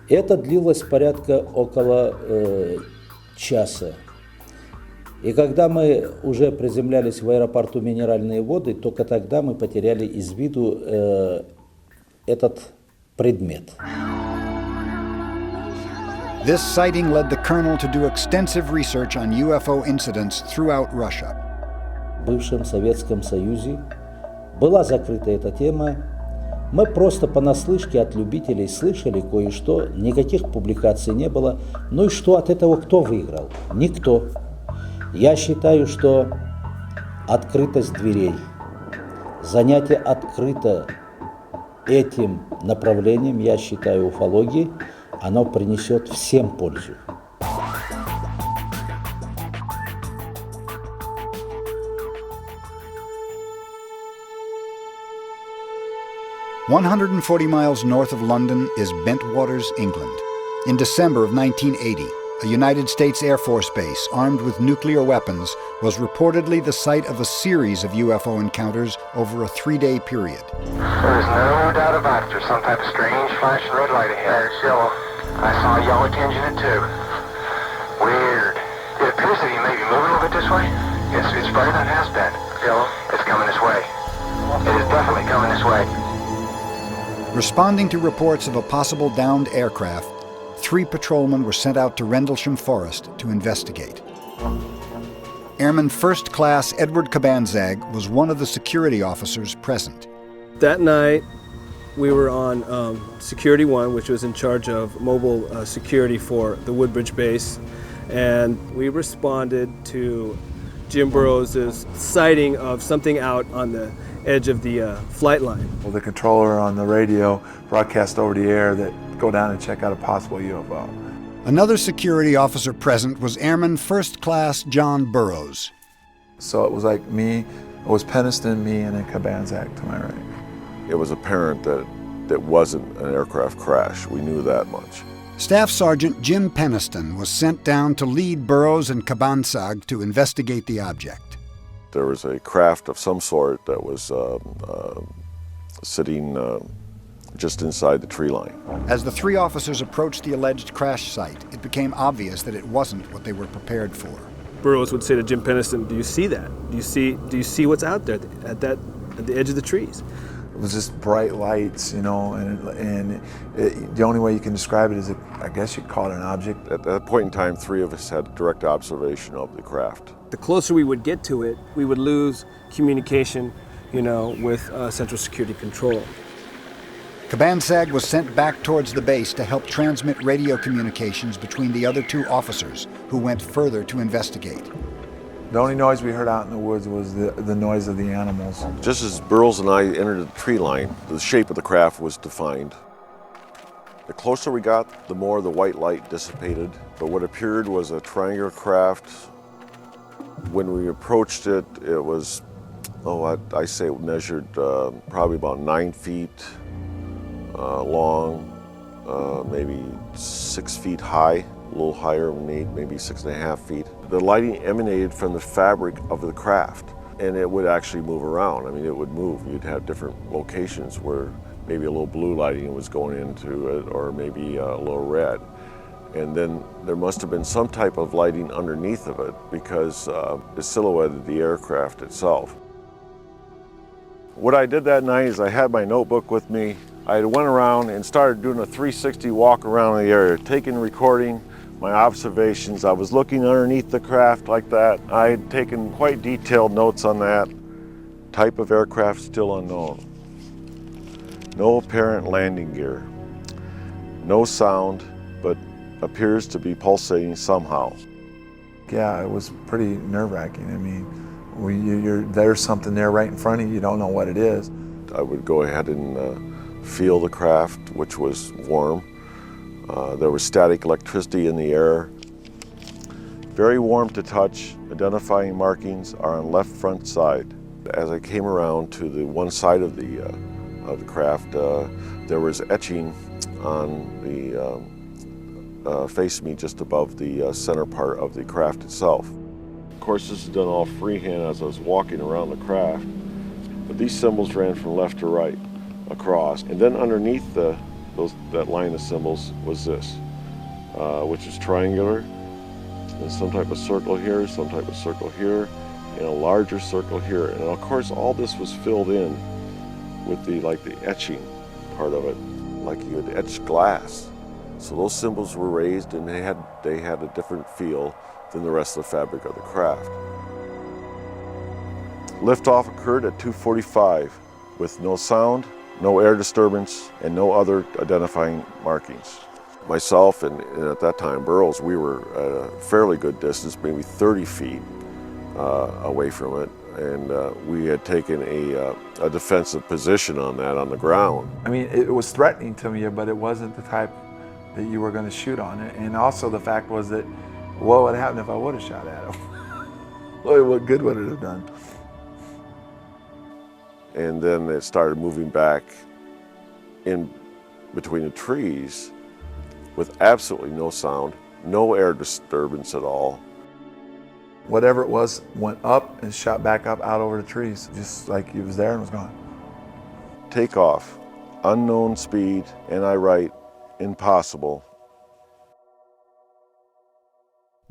Это длилось порядка около часа. И когда мы уже приземлялись в аэропорту Минеральные воды, только тогда мы потеряли из виду этот предмет. This sighting led the colonel to do extensive research on UFO incidents throughout Russia. В бывшем Советском Союзе была закрыта эта тема. Мы просто понаслышке от любителей слышали кое-что, никаких публикаций не было. Ну и что от этого кто выиграл? Никто. Я считаю, что открытость дверей, занятие открыто этим направлением, я считаю, уфологии, оно принесет всем пользу. "140 miles north of London is Bentwaters, England. In December of 1980, a United States Air Force base armed with nuclear weapons was reportedly the site of a series of UFO encounters over a 3-day period. There's no doubt about it. There's some type of strange flashing red light ahead. It's yellow. I saw a yellow tinge in it too. Weird. It appears that he may be moving a little bit this way. It's brighter than it has been. Yellow. It's coming this way. It is definitely coming this way. Responding to reports of a possible downed aircraft, 3 patrolmen were sent out to Rendlesham Forest to investigate. Airman First Class Edward Cabanzag was one of the security officers present. That night, we were on Security 1, which was in charge of mobile security for the Woodbridge base, and we responded to Jim Burroughs' sighting of something out on the edge of the flight line. Well, the controller on the radio broadcast over the air that go down and check out a possible UFO. Another security officer present was Airman First Class John Burroughs. So it was like me, it was Peniston, me, and then Cabanzag to my right. It was apparent that it wasn't an aircraft crash. We knew that much. Staff Sergeant Jim Peniston was sent down to lead Burroughs and Cabanzag to investigate the object. There was a craft of some sort that was sitting just inside the tree line. As the 3 officers approached the alleged crash site, it became obvious that it wasn't what they were prepared for. Burroughs would say to Jim Peniston, "Do you see that? Do you see what's out there at the edge of the trees?" It was just bright lights, you know, and the only way you can describe it is, I guess you'd call it an object. At that point in time, 3 of us had direct observation of the craft. The closer we would get to it, we would lose communication, you know, with Central Security Control. Cabanzag was sent back towards the base to help transmit radio communications between the other 2 officers, who went further to investigate. The only noise we heard out in the woods was the noise of the animals. Just as Burroughs and I entered the tree line, the shape of the craft was defined. The closer we got, the more the white light dissipated, but what appeared was a triangular craft. When we approached it, it was, I say it measured probably about 9 feet long, maybe 6 feet high, a little higher, maybe 6.5 feet. The lighting emanated from the fabric of the craft, and it would actually move around. I mean, it would move. You'd have different locations where maybe a little blue lighting was going into it, or maybe a little red. And then there must have been some type of lighting underneath of it, because it silhouetted the aircraft itself. What I did that night is I had my notebook with me. I went around and started doing a 360 walk around the area, taking, recording my observations. I was looking underneath the craft like that. I had taken quite detailed notes on that. Type of aircraft still unknown. No apparent landing gear. No sound, but appears to be pulsating somehow. Yeah, it was pretty nerve-wracking. I mean, there's something there right in front of you, you don't know what it is. I would go ahead and feel the craft, which was warm. There was static electricity in the air. Very warm to touch. Identifying markings are on left front side. As I came around to the one side of the of the craft. There was etching on the face me just above the center part of the craft itself. Of course, this is done all freehand as I was walking around the craft, but these symbols ran from left to right across, and then underneath that line of symbols was this, which is triangular, and some type of circle here, some type of circle here, and a larger circle here. And of course, all this was filled in with the etching part of it, like you had etched glass. So those symbols were raised, and they had a different feel than the rest of the fabric of the craft. Liftoff occurred at 2:45 with no sound, no air disturbance, and no other identifying markings. Myself and at that time Burroughs, we were at a fairly good distance, maybe 30 feet away from it, and we had taken a defensive position on the ground. I mean, it was threatening to me, but it wasn't the type that you were going to shoot on it. And also the fact was that, what would happen if I would have shot at him? What good would it have done? And then it started moving back in between the trees with absolutely no sound, no air disturbance at all. Whatever it was went up and shot back up out over the trees, just like it was there and was gone. Takeoff, unknown speed, and I write, impossible.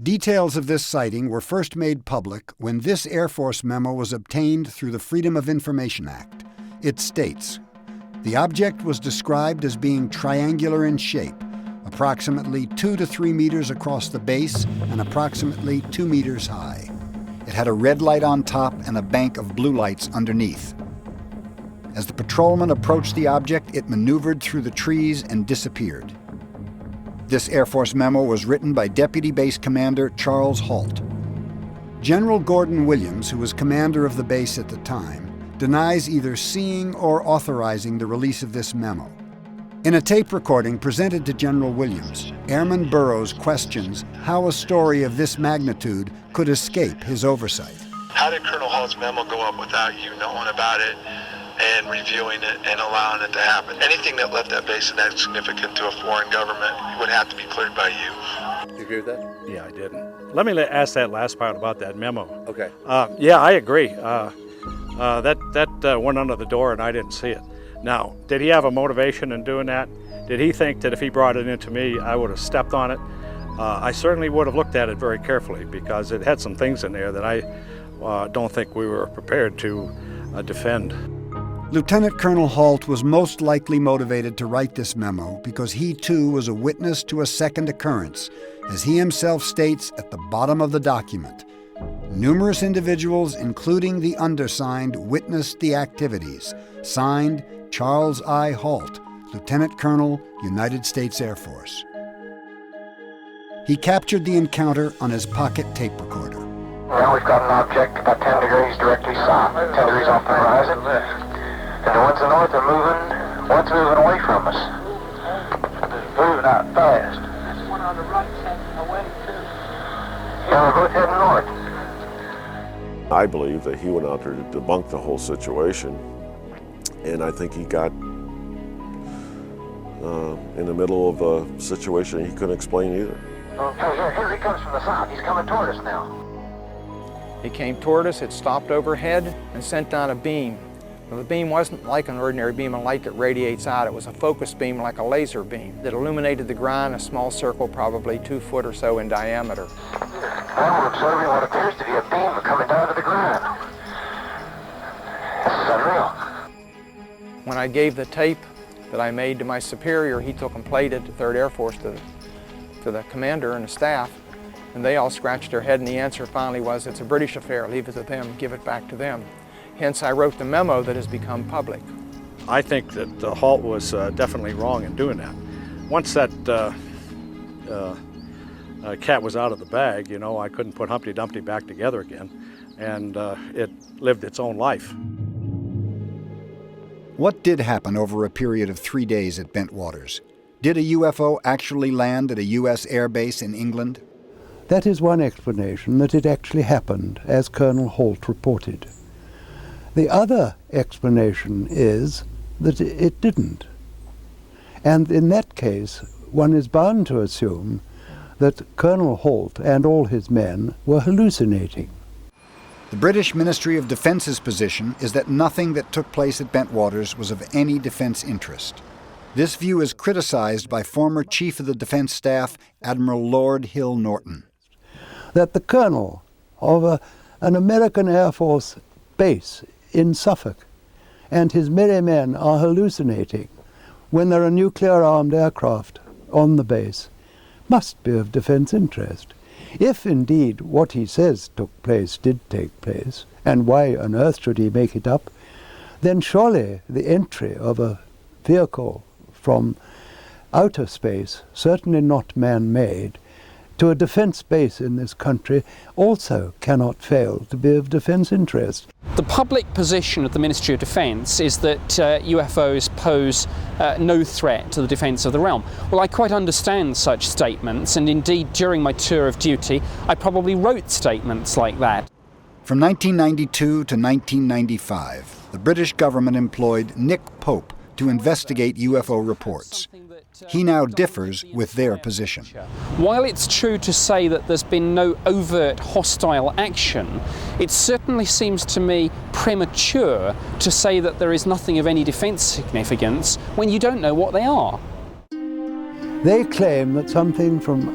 Details of this sighting were first made public when this Air Force memo was obtained through the Freedom of Information Act. It states, the object was described as being triangular in shape, approximately 2 to 3 meters across the base and approximately 2 meters high. It had a red light on top and a bank of blue lights underneath. As the patrolman approached the object, it maneuvered through the trees and disappeared. This Air Force memo was written by Deputy Base Commander Charles Halt. General Gordon Williams, who was commander of the base at the time, denies either seeing or authorizing the release of this memo. In a tape recording presented to General Williams, Airman Burroughs questions how a story of this magnitude could escape his oversight. How did Colonel Halt's memo go up without you knowing about it and reviewing it and allowing it to happen? Anything that left that base that significant to a foreign government would have to be cleared by you. You agree with that? Yeah, I didn't. Let me ask that last part about that memo. Okay. Yeah, I agree. That went under the door and I didn't see it. Now, did he have a motivation in doing that? Did he think that if he brought it into me, I would have stepped on it? I certainly would have looked at it very carefully because it had some things in there that I don't think we were prepared to defend. Lieutenant Colonel Halt was most likely motivated to write this memo because he too was a witness to a second occurrence, as he himself states at the bottom of the document. Numerous individuals, including the undersigned, witnessed the activities. Signed, Charles I. Halt, Lieutenant Colonel, United States Air Force. He captured the encounter on his pocket tape recorder. Well, we've got an object about 10 degrees directly south, 10 degrees off the horizon. And the ones to the north are moving, one's moving away from us. It's moving out fast. There's one on the right heading away too. Yeah, we're both heading north. I believe that he went out there to debunk the whole situation, and I think he got in the middle of a situation he couldn't explain either. Here he comes from the south. He's coming toward us now. He came toward us, it stopped overhead and sent down a beam. Well, the beam wasn't like an ordinary beam of light that radiates out. It was a focus beam like a laser beam that illuminated the ground, a small circle probably 2 foot or so in diameter. Well, we're observing what appears to be a beam coming down to the ground. This is unreal. When I gave the tape that I made to my superior, he took and played it to 3rd Air Force to the commander and the staff, and they all scratched their head, and the answer finally was, it's a British affair, leave it to them, give it back to them. Hence, I wrote the memo that has become public. I think that Halt was definitely wrong in doing that. Once that cat was out of the bag, you know, I couldn't put Humpty Dumpty back together again, and it lived its own life. What did happen over a period of 3 days at Bentwaters? Did a UFO actually land at a U.S. air base in England? That is one explanation, that it actually happened, as Colonel Halt reported. The other explanation is that it didn't. And in that case, one is bound to assume that Colonel Holt and all his men were hallucinating. The British Ministry of Defence's position is that nothing that took place at Bentwaters was of any defense interest. This view is criticized by former Chief of the Defense Staff, Admiral Lord Hill Norton. That the colonel of an American Air Force base in Suffolk and his merry men are hallucinating when there are nuclear-armed aircraft on the base must be of defense interest. If indeed what he says took place did take place, and why on earth should he make it up, then surely the entry of a vehicle from outer space, certainly not man-made, to a defense base in this country also cannot fail to be of defense interest. The public position of the Ministry of Defence is that UFOs pose no threat to the defence of the realm. Well, I quite understand such statements, and indeed during my tour of duty I probably wrote statements like that. From 1992 to 1995, the British government employed Nick Pope to investigate UFO reports. He now differs with their position. While it's true to say that there's been no overt hostile action, it certainly seems to me premature to say that there is nothing of any defence significance when you don't know what they are. They claim that something from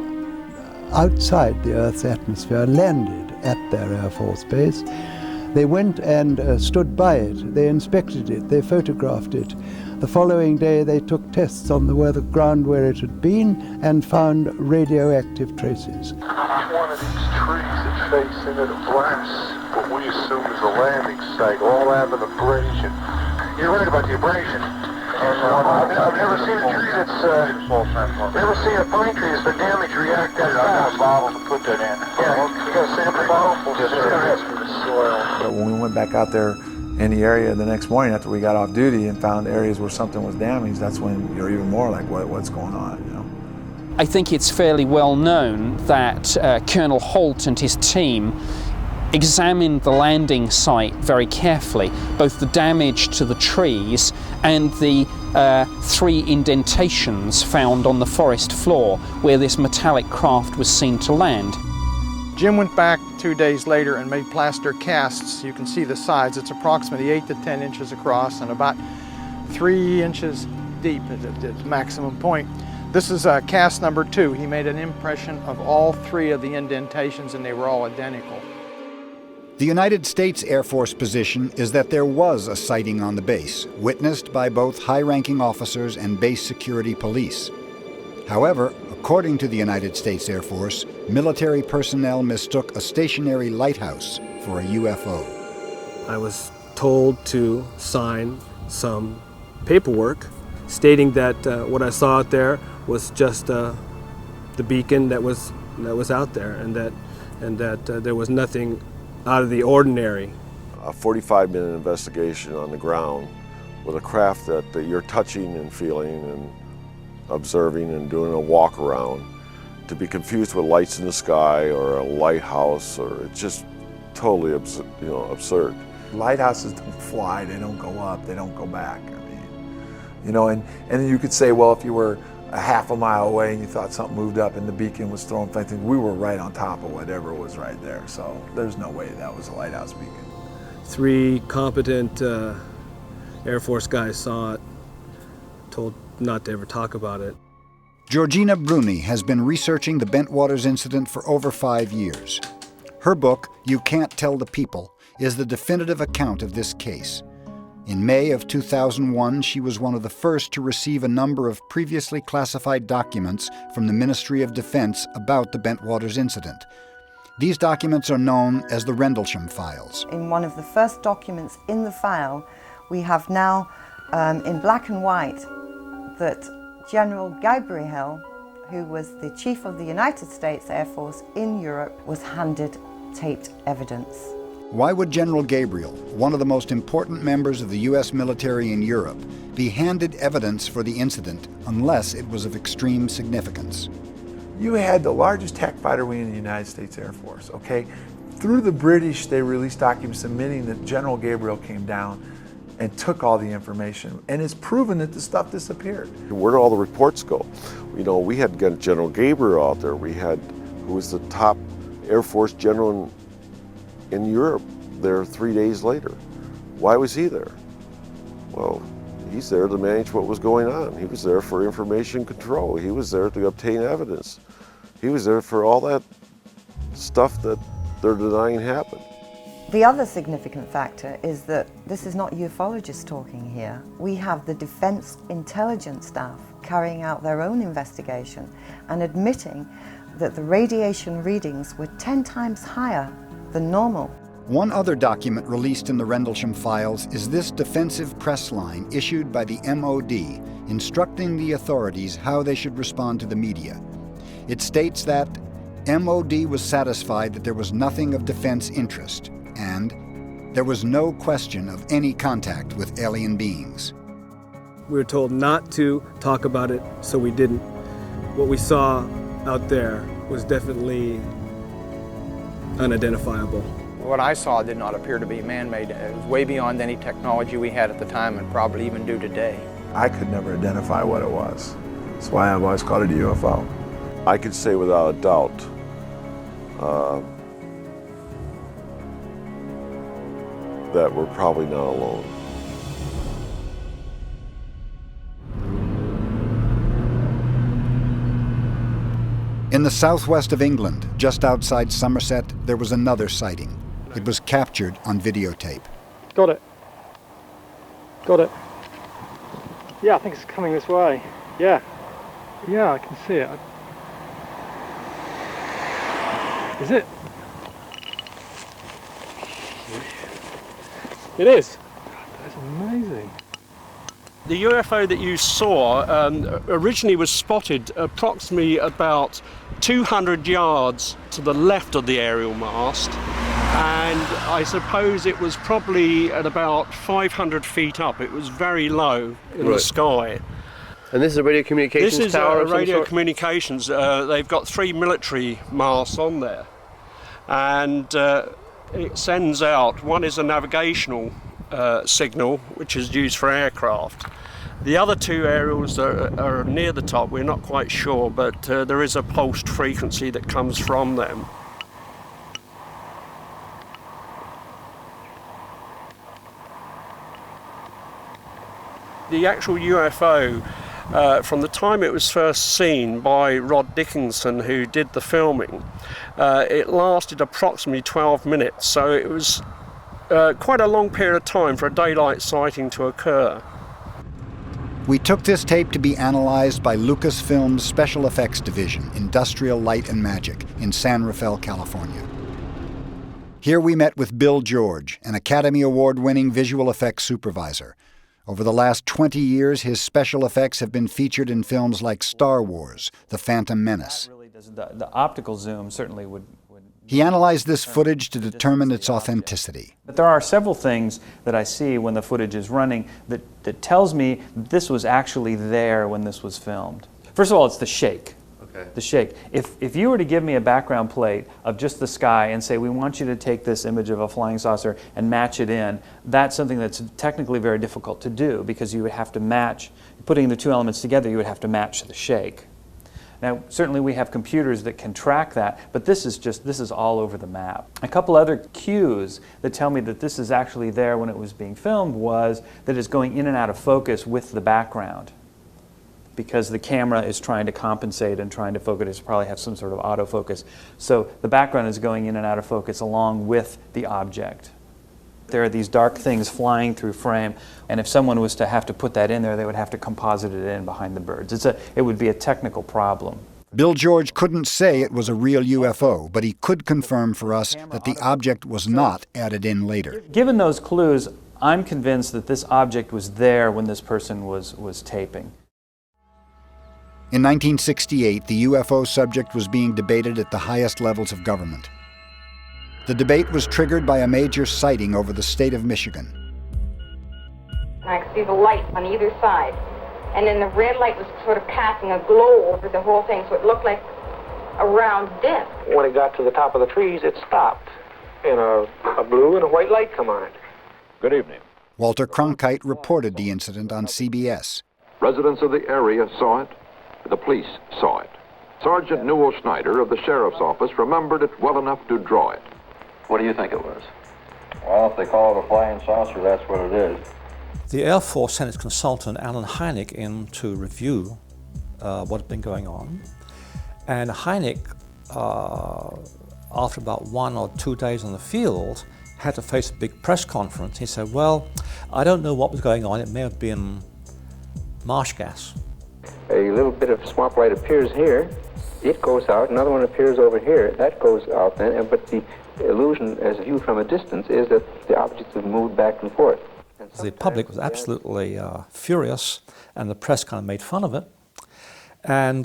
outside the Earth's atmosphere landed at their Air Force base. They went and stood by it, they inspected it, they photographed it. The following day they took tests on the ground where it had been and found radioactive traces. Each one of these trees that face into the blast, what we assume is a landing site, all have an abrasion. You're right about the abrasion. And I've never seen a tree that's, never seen a pine tree that's been damaged react that fast. I got a bottle to put that in. Yeah, you got a sample bottle? Just for the soil. But when we went back out there in the area the next morning after we got off duty and found areas where something was damaged, that's when you're even more like, what's going on, you know? I think it's fairly well known that Colonel Holt and his team examined the landing site very carefully, both the damage to the trees and the 3 indentations found on the forest floor where this metallic craft was seen to land. Jim went back 2 days later and made plaster casts. You can see the sides. It's approximately 8 to 10 inches across and about 3 inches deep at its maximum point. This is cast number 2. He made an impression of all 3 of the indentations and they were all identical. The United States Air Force position is that there was a sighting on the base, witnessed by both high-ranking officers and base security police. However, according to the United States Air Force, military personnel mistook a stationary lighthouse for a UFO. I was told to sign some paperwork stating that what I saw out there was just the beacon that was out there, and that there was nothing out of the ordinary. A 45-minute investigation on the ground with a craft that you're touching and feeling and observing and doing a walk around, to be confused with lights in the sky or a lighthouse, or it's just totally absurd. Lighthouses don't fly, they don't go up, they don't go back. I mean, you know, and then you could say, well, if you were a half a mile away and you thought something moved up and the beacon was throwing things, we were right on top of whatever was right there. So there's no way that was a lighthouse beacon. 3 competent Air Force guys saw it, told not to ever talk about it. Georgina Bruni has been researching the Bentwaters incident for over 5 years. Her book, You Can't Tell the People, is the definitive account of this case. In May of 2001, she was one of the first to receive a number of previously classified documents from the Ministry of Defense about the Bentwaters incident. These documents are known as the Rendlesham Files. In one of the first documents in the file, we have now, in black and white, that General Gabriel, who was the Chief of the United States Air Force in Europe, was handed taped evidence. Why would General Gabriel, one of the most important members of the U.S. military in Europe, be handed evidence for the incident unless it was of extreme significance? You had the largest attack fighter wing in the United States Air Force, okay? Through the British, they released documents admitting that General Gabriel came down and took all the information, and it's proven that the stuff disappeared. Where do all the reports go? You know, we had General Gabriel out there. We had, who was the top Air Force general in Europe, there 3 days later. Why was he there? Well, he's there to manage what was going on. He was there for information control. He was there to obtain evidence. He was there for all that stuff that they're denying happened. The other significant factor is that this is not ufologists talking here. We have the Defense Intelligence staff carrying out their own investigation and admitting that the radiation readings were 10 times higher than normal. One other document released in the Rendlesham files is this defensive press line issued by the MOD instructing the authorities how they should respond to the media. It states that MOD was satisfied that there was nothing of defense interest, and there was no question of any contact with alien beings. We were told not to talk about it, so we didn't. What we saw out there was definitely unidentifiable. What I saw did not appear to be man-made. It was way beyond any technology we had at the time and probably even do today. I could never identify what it was. That's why I've always called it a UFO. I could say without a doubt that we're probably not alone. In the southwest of England, just outside Somerset, there was another sighting. It was captured on videotape. Got it. Got it. Yeah, I think it's coming this way. Yeah. Yeah, I can see it. Is it? It is. That's amazing. The UFO that you saw originally was spotted approximately about 200 yards to the left of the aerial mast, and I suppose it was probably at about 500 feet up. It was very low in the sky. And this is a radio communications This is tower a radio communications. They've got 3 military masts on there, and it sends out, one is a navigational signal, which is used for aircraft. The other 2 aerials are near the top. We're not quite sure, but there is a pulsed frequency that comes from them. The actual UFO, from the time it was first seen by Rod Dickinson, who did the filming, it lasted approximately 12 minutes, so it was quite a long period of time for a daylight sighting to occur. We took this tape to be analyzed by Lucasfilm's Special Effects Division, Industrial Light and Magic, in San Rafael, California. Here we met with Bill George, an Academy Award-winning visual effects supervisor. Over the last 20 years, his special effects have been featured in films like Star Wars, The Phantom Menace. The optical zoom certainly would... He analyzed this footage to determine its authenticity. But there are several things that I see when the footage is running that tells me this was actually there when this was filmed. First of all, it's the shake. Okay. The shake. If you were to give me a background plate of just the sky and say, we want you to take this image of a flying saucer and match it in, that's something that's technically very difficult to do because you would have to match, putting the 2 elements together, you would have to match the shake. Now, certainly we have computers that can track that, but this is all over the map. A couple other cues that tell me that this is actually there when it was being filmed was that it's going in and out of focus with the background, because the camera is trying to compensate and trying to focus. It probably have some sort of autofocus. So the background is going in and out of focus along with the object. There are these dark things flying through frame, and if someone was to have to put that in there, they would have to composite it in behind the birds. It would be a technical problem. Bill George couldn't say it was a real UFO, but he could confirm for us that the object was not added in later. Given those clues, I'm convinced that this object was there when this person was taping. In 1968, the UFO subject was being debated at the highest levels of government. The debate was triggered by a major sighting over the state of Michigan. I could see the light on either side, and then the red light was sort of casting a glow over the whole thing, so it looked like a round disc. When it got to the top of the trees, it stopped, and a blue and a white light come on it. Good evening. Walter Cronkite reported the incident on CBS. Residents of the area saw it. The police saw it. Sergeant Newell Schneider of the Sheriff's Office remembered it well enough to draw it. What do you think it was? Well, if they call it a flying saucer, that's what it is. The Air Force sent its consultant, Alan Hynek, in to review what had been going on. And Hynek, after about 1 or 2 days on the field, had to face a big press conference. He said, well, I don't know what was going on. It may have been marsh gas. A little bit of swamp light appears here. It goes out. Another one appears over here. That goes out then. But the illusion, as viewed from a distance, is that the objects have moved back and forth. The public was absolutely furious, and the press kind of made fun of it. And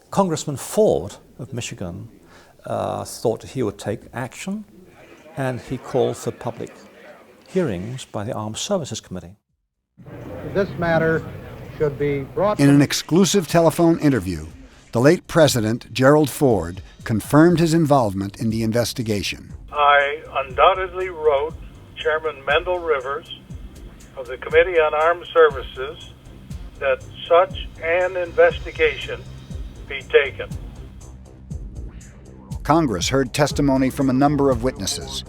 Congressman Ford of Michigan thought that he would take action, and he called for public hearings by the Armed Services Committee. This matter should be brought in an exclusive telephone interview. The late President, Gerald Ford, confirmed his involvement in the investigation. I undoubtedly wrote Chairman Mendel Rivers of the Committee on Armed Services that such an investigation be taken. Congress heard testimony from a number of witnesses.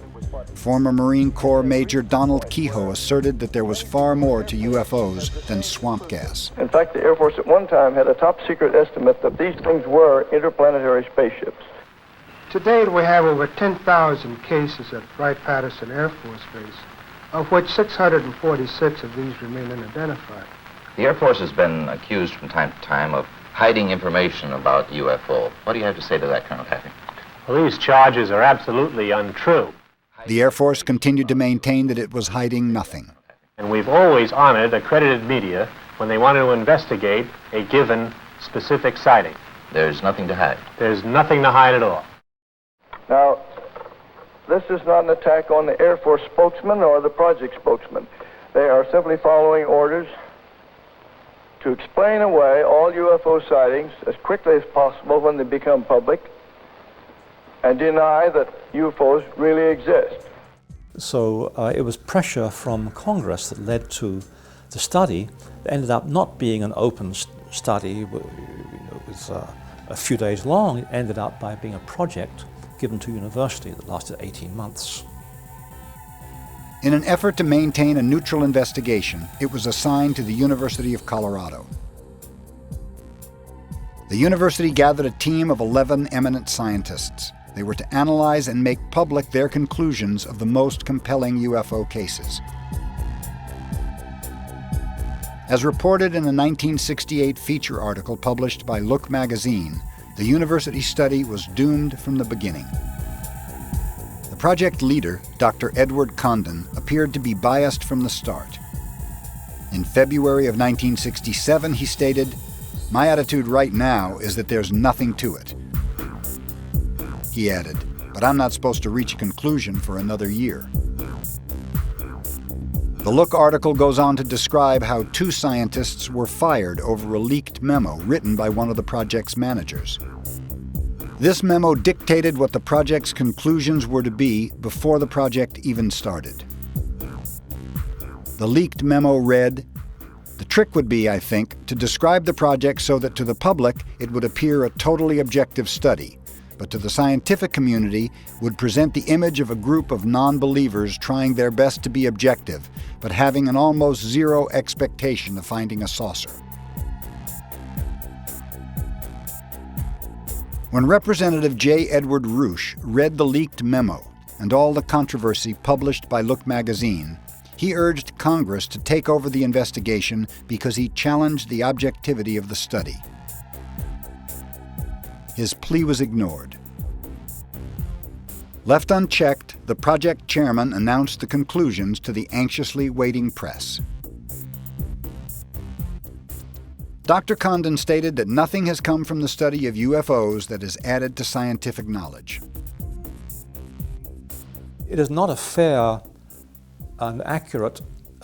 Former Marine Corps Major Donald Kehoe asserted that there was far more to UFOs than swamp gas. In fact, the Air Force at one time had a top-secret estimate that these things were interplanetary spaceships. To date, we have over 10,000 cases at Wright-Patterson Air Force Base, of which 646 of these remain unidentified. The Air Force has been accused from time to time of hiding information about UFO. What do you have to say to that, Colonel Thackery? Well, these charges are absolutely untrue. The Air Force continued to maintain that it was hiding nothing. And we've always honored accredited media when they wanted to investigate a given specific sighting. There's nothing to hide. There's nothing to hide at all. Now, this is not an attack on the Air Force spokesman or the project spokesman. They are simply following orders to explain away all UFO sightings as quickly as possible when they become public and deny that UFOs really exist. So it was pressure from Congress that led to the study that ended up not being an open study. It was a few days long. It ended up by being a project given to university that lasted 18 months. In an effort to maintain a neutral investigation, it was assigned to the University of Colorado. The university gathered a team of 11 eminent scientists. They were to analyze and make public their conclusions of the most compelling UFO cases. As reported in a 1968 feature article published by Look magazine, the university study was doomed from the beginning. The project leader, Dr. Edward Condon, appeared to be biased from the start. In February of 1967, he stated, "My attitude right now is that there's nothing to it." He added, "But I'm not supposed to reach a conclusion for another year." The Look article goes on to describe how 2 scientists were fired over a leaked memo written by one of the project's managers. This memo dictated what the project's conclusions were to be before the project even started. The leaked memo read, "The trick would be, I think, to describe the project so that to the public it would appear a totally objective study, but to the scientific community would present the image of a group of non-believers trying their best to be objective, but having an almost zero expectation of finding a saucer." When Representative J. Edward Roosh read the leaked memo and all the controversy published by Look magazine, he urged Congress to take over the investigation because he challenged the objectivity of the study. His plea was ignored. Left unchecked, the project chairman announced the conclusions to the anxiously waiting press. Dr. Condon stated that nothing has come from the study of UFOs that has added to scientific knowledge. It is not a fair and accurate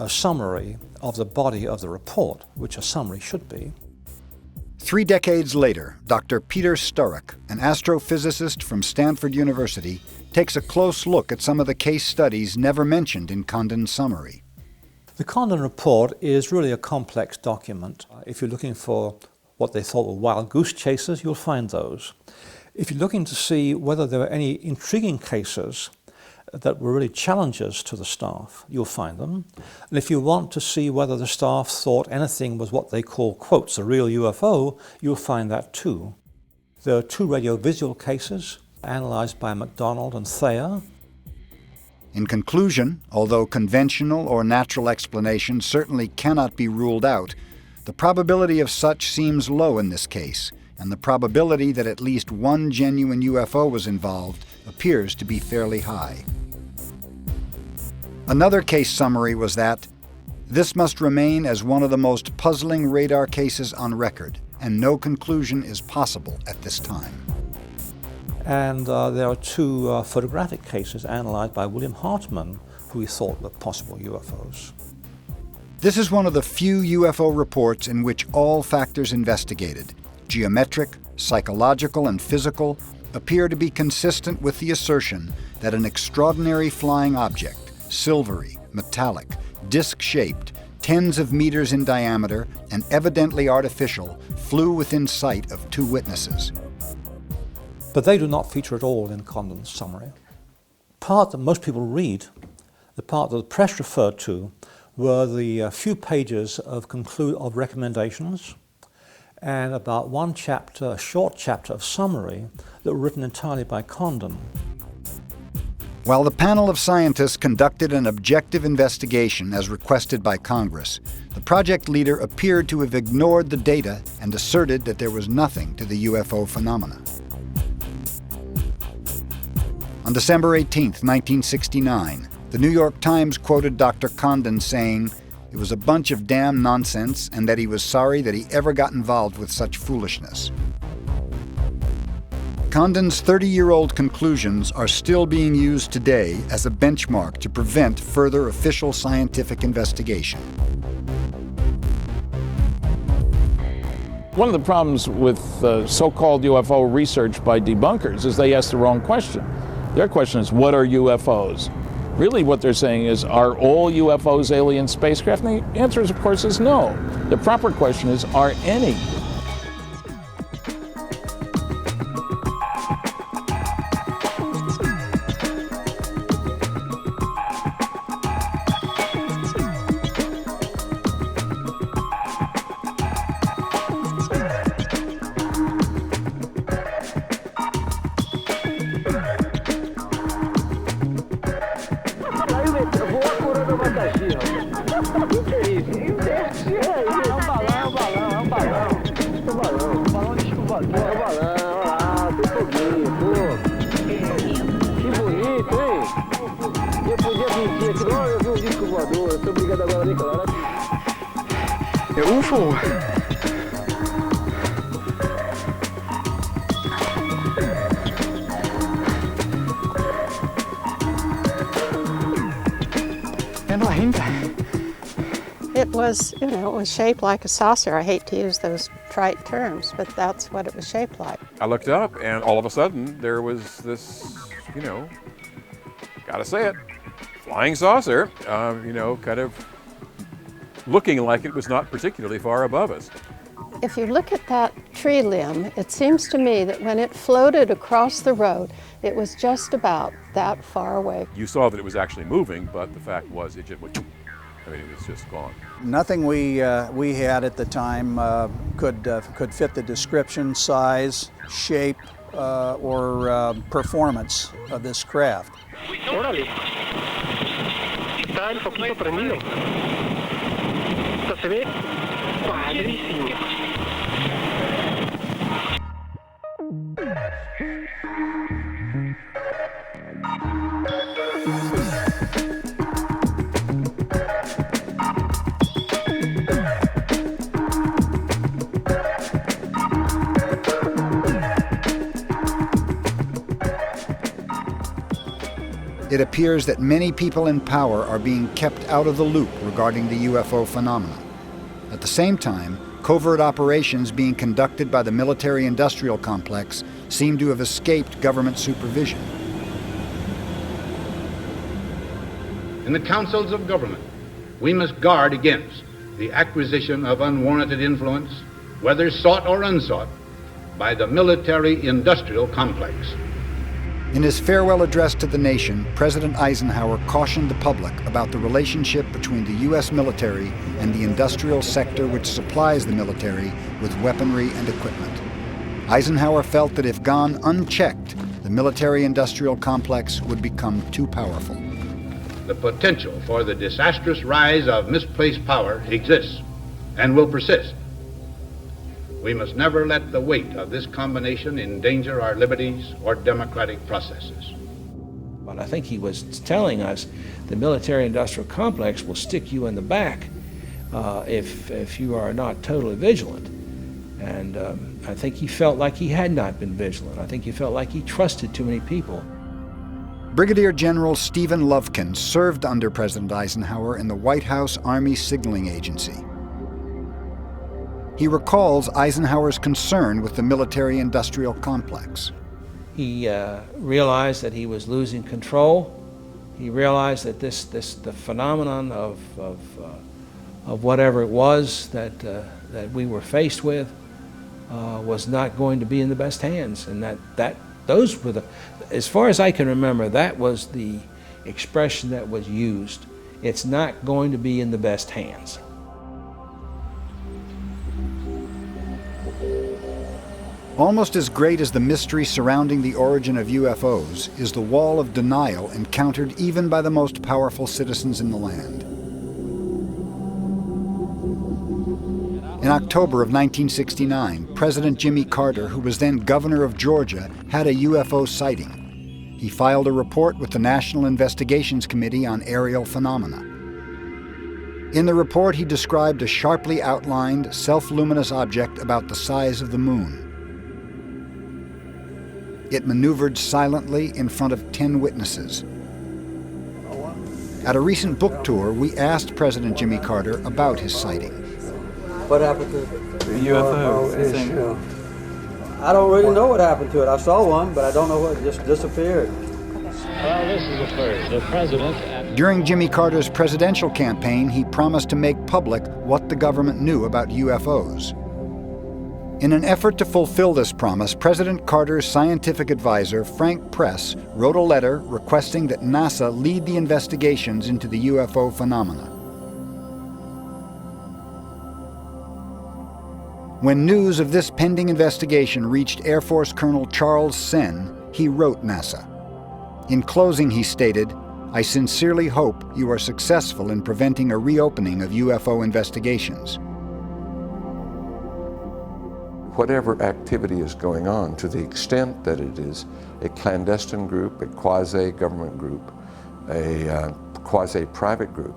summary of the body of the report, which a summary should be. 3 decades later, Dr. Peter Sturrock, an astrophysicist from Stanford University, takes a close look at some of the case studies never mentioned in Condon's summary. The Condon report is really a complex document. If you're looking for what they thought were wild goose chases, you'll find those. If you're looking to see whether there were any intriguing cases that were really challenges to the staff, you'll find them. And if you want to see whether the staff thought anything was what they call, quotes, a real UFO, you'll find that too. There are 2 radiovisual cases analyzed by MacDonald and Thayer. In conclusion, although conventional or natural explanations certainly cannot be ruled out, the probability of such seems low in this case, and the probability that at least one genuine UFO was involved appears to be fairly high. Another case summary was that this must remain as one of the most puzzling radar cases on record, and no conclusion is possible at this time. And there are 2 photographic cases analyzed by William Hartmann, who he thought were possible UFOs. This is one of the few UFO reports in which all factors investigated, geometric, psychological, and physical, appear to be consistent with the assertion that an extraordinary flying object, silvery, metallic, disc-shaped, tens of meters in diameter, and evidently artificial, flew within sight of 2 witnesses. But they do not feature at all in Condon's summary. Part that most people read, the part that the press referred to, were the few pages of recommendations and about 1 chapter, a short chapter of summary that were written entirely by Condon. While the panel of scientists conducted an objective investigation as requested by Congress, the project leader appeared to have ignored the data and asserted that there was nothing to the UFO phenomena. On December 18, 1969, the New York Times quoted Dr. Condon saying it was a bunch of damn nonsense and that he was sorry that he ever got involved with such foolishness. Condon's 30-year-old conclusions are still being used today as a benchmark to prevent further official scientific investigation. One of the problems with so-called UFO research by debunkers is they ask the wrong question. Their question is, what are UFOs? Really what they're saying is, are all UFOs alien spacecraft? And the answer, of course, is no. The proper question is, are any? UFO. It was, it was shaped like a saucer. I hate to use those trite terms, but that's what it was shaped like. I looked up, and all of a sudden, there was this, gotta say it, flying saucer, kind of looking like it was not particularly far above us. If you look at that tree limb, it seems to me that when it floated across the road, it was just about that far away. You saw that it was actually moving, but the fact was it just went, it was just gone. Nothing we had at the time could fit the description, size, shape, or performance of this craft. Órale. Está el foquito prendido. Se ve padrísimo. It appears that many people in power are being kept out of the loop regarding the UFO phenomena. At the same time, covert operations being conducted by the military-industrial complex seem to have escaped government supervision. In the councils of government, we must guard against the acquisition of unwarranted influence, whether sought or unsought, by the military-industrial complex. In his farewell address to the nation, President Eisenhower cautioned the public about the relationship between the U.S. military and the industrial sector which supplies the military with weaponry and equipment. Eisenhower felt that if gone unchecked, the military-industrial complex would become too powerful. The potential for the disastrous rise of misplaced power exists and will persist. We must never let the weight of this combination endanger our liberties or democratic processes. But I think he was telling us the military-industrial complex will stick you in the back if you are not totally vigilant. And I think he felt like he had not been vigilant. I think he felt like he trusted too many people. Brigadier General Stephen Lovkin served under President Eisenhower in the White House Army Signaling Agency. He recalls Eisenhower's concern with the military-industrial complex. He realized that he was losing control. He realized that the phenomenon of whatever it was that we were faced with was not going to be in the best hands, and those were as far as I can remember, that was the expression that was used. It's not going to be in the best hands. Almost as great as the mystery surrounding the origin of UFOs is the wall of denial encountered even by the most powerful citizens in the land. In October of 1969, President Jimmy Carter, who was then governor of Georgia, had a UFO sighting. He filed a report with the National Investigations Committee on Aerial Phenomena. In the report, he described a sharply outlined, self-luminous object about the size of the moon. It maneuvered silently in front of 10 witnesses. At a recent book tour, we asked President Jimmy Carter about his sighting. What happened to the UFO issue? I don't really know what happened to it. I saw one, but I don't know what, it just disappeared. Well, this is the first. The president... During Jimmy Carter's presidential campaign, he promised to make public what the government knew about UFOs. In an effort to fulfill this promise, President Carter's scientific advisor, Frank Press, wrote a letter requesting that NASA lead the investigations into the UFO phenomena. When news of this pending investigation reached Air Force Colonel Charles Senn, he wrote NASA. In closing, he stated, "I sincerely hope you are successful in preventing a reopening of UFO investigations." Whatever activity is going on, to the extent that it is a clandestine group, a quasi-government group, a quasi-private group,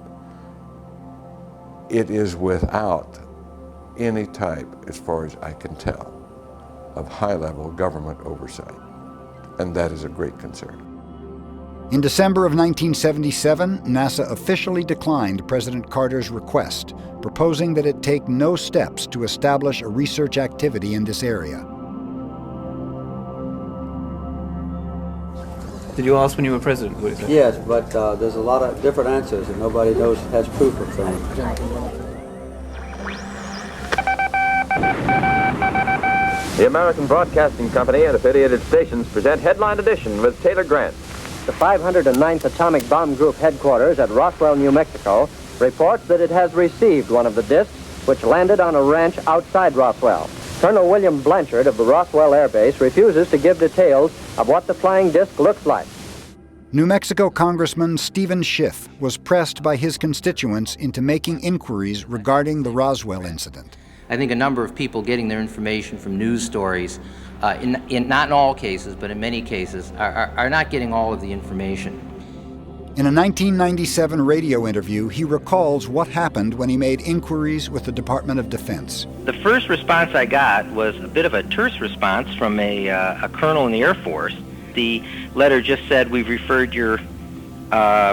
it is without any type, as far as I can tell, of high-level government oversight. And that is a great concern. In December of 1977, NASA officially declined President Carter's request, proposing that it take no steps to establish a research activity in this area. Did you ask when you were president? What is it? Yes, but there's a lot of different answers, and nobody has proof of things. The American Broadcasting Company and affiliated stations present Headline Edition with Taylor Grant. The 509th Atomic Bomb Group headquarters at Roswell, New Mexico, reports that it has received one of the discs which landed on a ranch outside Roswell. Colonel William Blanchard of the Roswell Air Base refuses to give details of what the flying disc looks like. New Mexico Congressman Stephen Schiff was pressed by his constituents into making inquiries regarding the Roswell incident. I think a number of people getting their information from news stories, not in all cases, but in many cases, are not getting all of the information. In a 1997 radio interview, he recalls what happened when he made inquiries with the Department of Defense. The first response I got was a bit of a terse response from a colonel in the Air Force. The letter just said, "We've referred your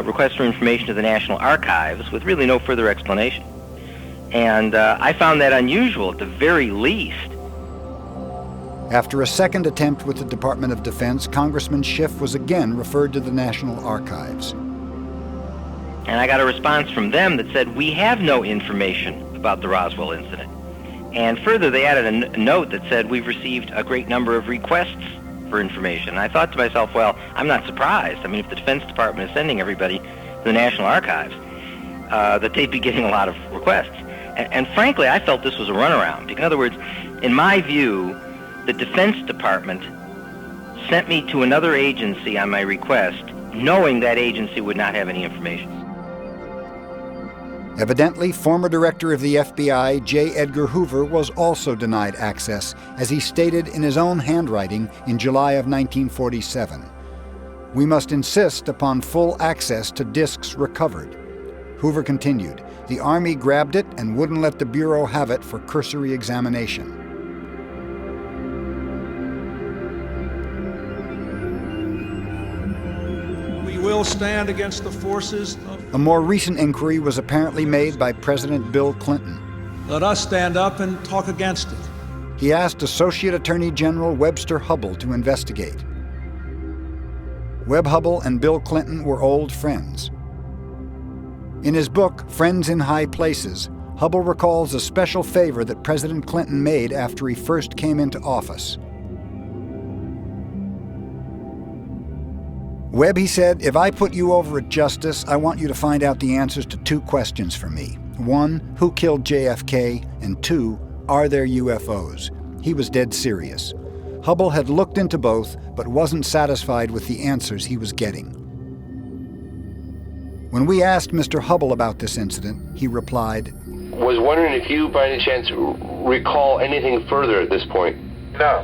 request for information to the National Archives," with really no further explanation. And I found that unusual at the very least. After a second attempt with the Department of Defense, Congressman Schiff was again referred to the National Archives. And I got a response from them that said, we have no information about the Roswell incident. And further, they added a note that said, we've received a great number of requests for information. And I thought to myself, well, I'm not surprised. I mean, if the Defense Department is sending everybody to the National Archives, that they'd be getting a lot of requests. And frankly, I felt this was a runaround. In other words, in my view, the Defense Department sent me to another agency on my request, knowing that agency would not have any information. Evidently, former director of the FBI, J. Edgar Hoover, was also denied access, as he stated in his own handwriting in July of 1947. We must insist upon full access to disks recovered. Hoover continued, the Army grabbed it and wouldn't let the Bureau have it for cursory examination. We will stand against the forces of... A more recent inquiry was apparently made by President Bill Clinton. Let us stand up and talk against it. He asked Associate Attorney General Webster Hubbell to investigate. Webb Hubbell and Bill Clinton were old friends. In his book, Friends in High Places, Hubbell recalls a special favor that President Clinton made after he first came into office. Webb, he said, if I put you over at Justice, I want you to find out the answers to two questions for me. One, who killed JFK? And two, are there UFOs? He was dead serious. Hubbell had looked into both, but wasn't satisfied with the answers he was getting. When we asked Mr. Hubbell about this incident, he replied, was wondering if you, by any chance, recall anything further at this point? No.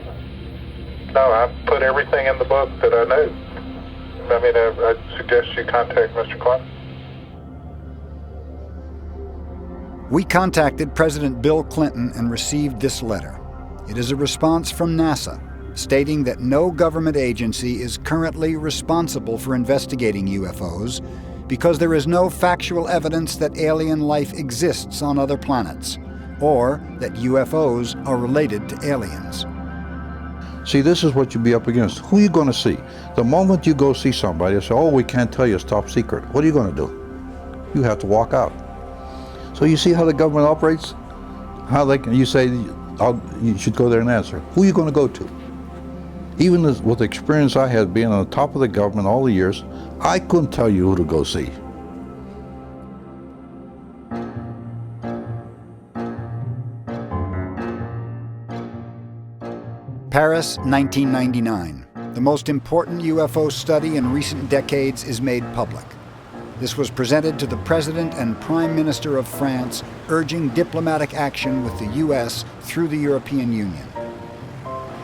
No, I put everything in the book that I knew. I mean, I'd suggest you contact Mr. Clinton. We contacted President Bill Clinton and received this letter. It is a response from NASA, stating that no government agency is currently responsible for investigating UFOs because there is no factual evidence that alien life exists on other planets, or that UFOs are related to aliens. See, this is what you'd be up against. Who are you going to see? The moment you go see somebody and say, oh, we can't tell you, it's top secret, what are you going to do? You have to walk out. So you see how the government operates? How they can, you say, you should go there and answer. Who are you going to go to? Even with the experience I had being on the top of the government all the years, I couldn't tell you who to go see. Paris, 1999. The most important UFO study in recent decades is made public. This was presented to the President and Prime Minister of France, urging diplomatic action with the U.S. through the European Union.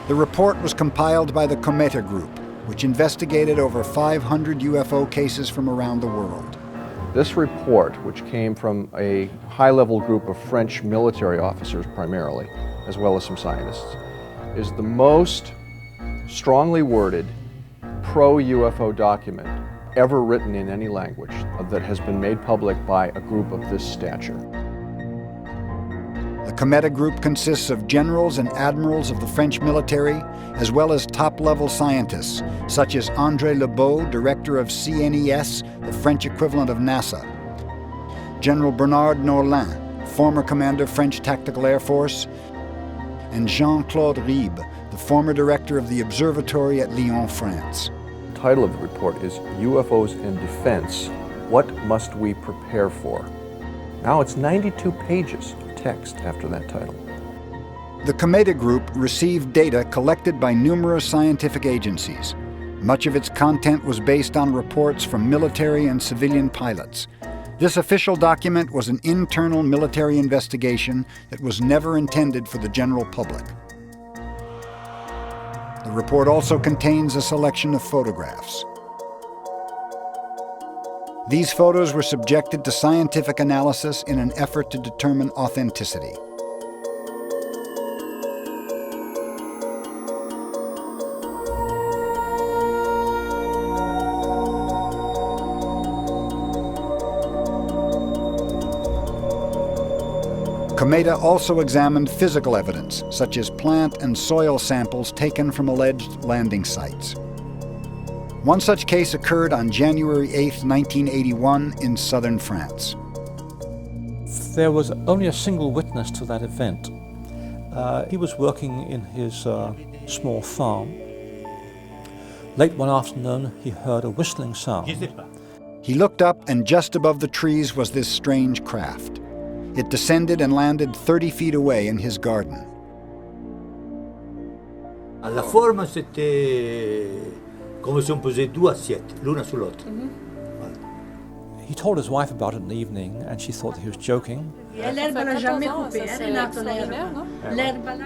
The report was compiled by the Cometa Group, which investigated over 500 UFO cases from around the world. This report, which came from a high-level group of French military officers primarily, as well as some scientists, is the most strongly worded pro-UFO document ever written in any language that has been made public by a group of this stature. The Cometa Group consists of generals and admirals of the French military, as well as top-level scientists, such as André Lebeau, director of CNES, the French equivalent of NASA, General Bernard Norlin, former commander French Tactical Air Force, and Jean-Claude Ribe, the former director of the observatory at Lyon, France. The title of the report is UFOs in Defense, What Must We Prepare For? Now it's 92 pages of text after that title. The Cometa Group received data collected by numerous scientific agencies. Much of its content was based on reports from military and civilian pilots. This official document was an internal military investigation that was never intended for the general public. The report also contains a selection of photographs. These photos were subjected to scientific analysis in an effort to determine authenticity. Cometa also examined physical evidence, such as plant and soil samples taken from alleged landing sites. One such case occurred on January 8, 1981 in southern France. There was only a single witness to that event. He was working in his small farm. Late one afternoon, he heard a whistling sound. He looked up, and just above the trees was this strange craft. It descended and landed 30 feet away in his garden. La forme, c'était comme si on posait deux assiettes, l'une sur l'autre. He told his wife about it in the evening, and she thought that he was joking.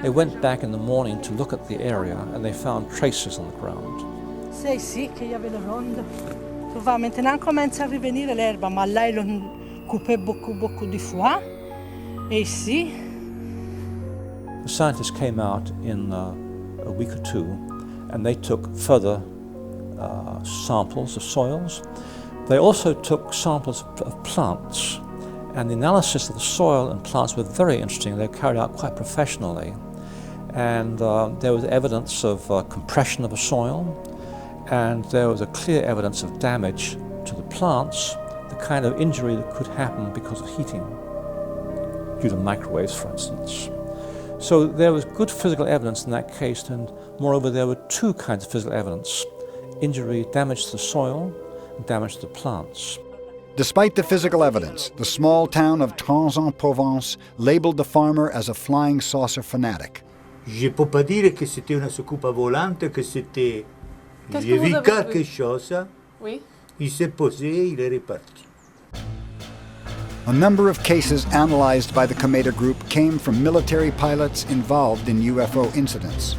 They went back in the morning to look at the area, and they found traces on the ground. Sì, sì, che il y avait le ronde. Tu vois, maintenant commence à revenir l'herbe, mais là, ils l'ont coupé beaucoup de fois. Et ici. The scientists came out in a week or two, and they took further samples of soils. They also took samples of plants, and the analysis of the soil and plants were very interesting. They were carried out quite professionally, and there was evidence of compression of the soil, and there was a clear evidence of damage to the plants, the kind of injury that could happen because of heating, due to microwaves, for instance. So there was good physical evidence in that case, and moreover there were two kinds of physical evidence: injury, damage to the soil, and damage to the plants. Despite the physical evidence, the small town of Trans-en-Provence labeled the farmer as a flying saucer fanatic. Je peux pas dire que c'était une soucoupe volante, que c'était... J'ai vu quelque chose, oui. Il s'est posé, il est reparti. A number of cases analyzed by the Cometa Group came from military pilots involved in UFO incidents.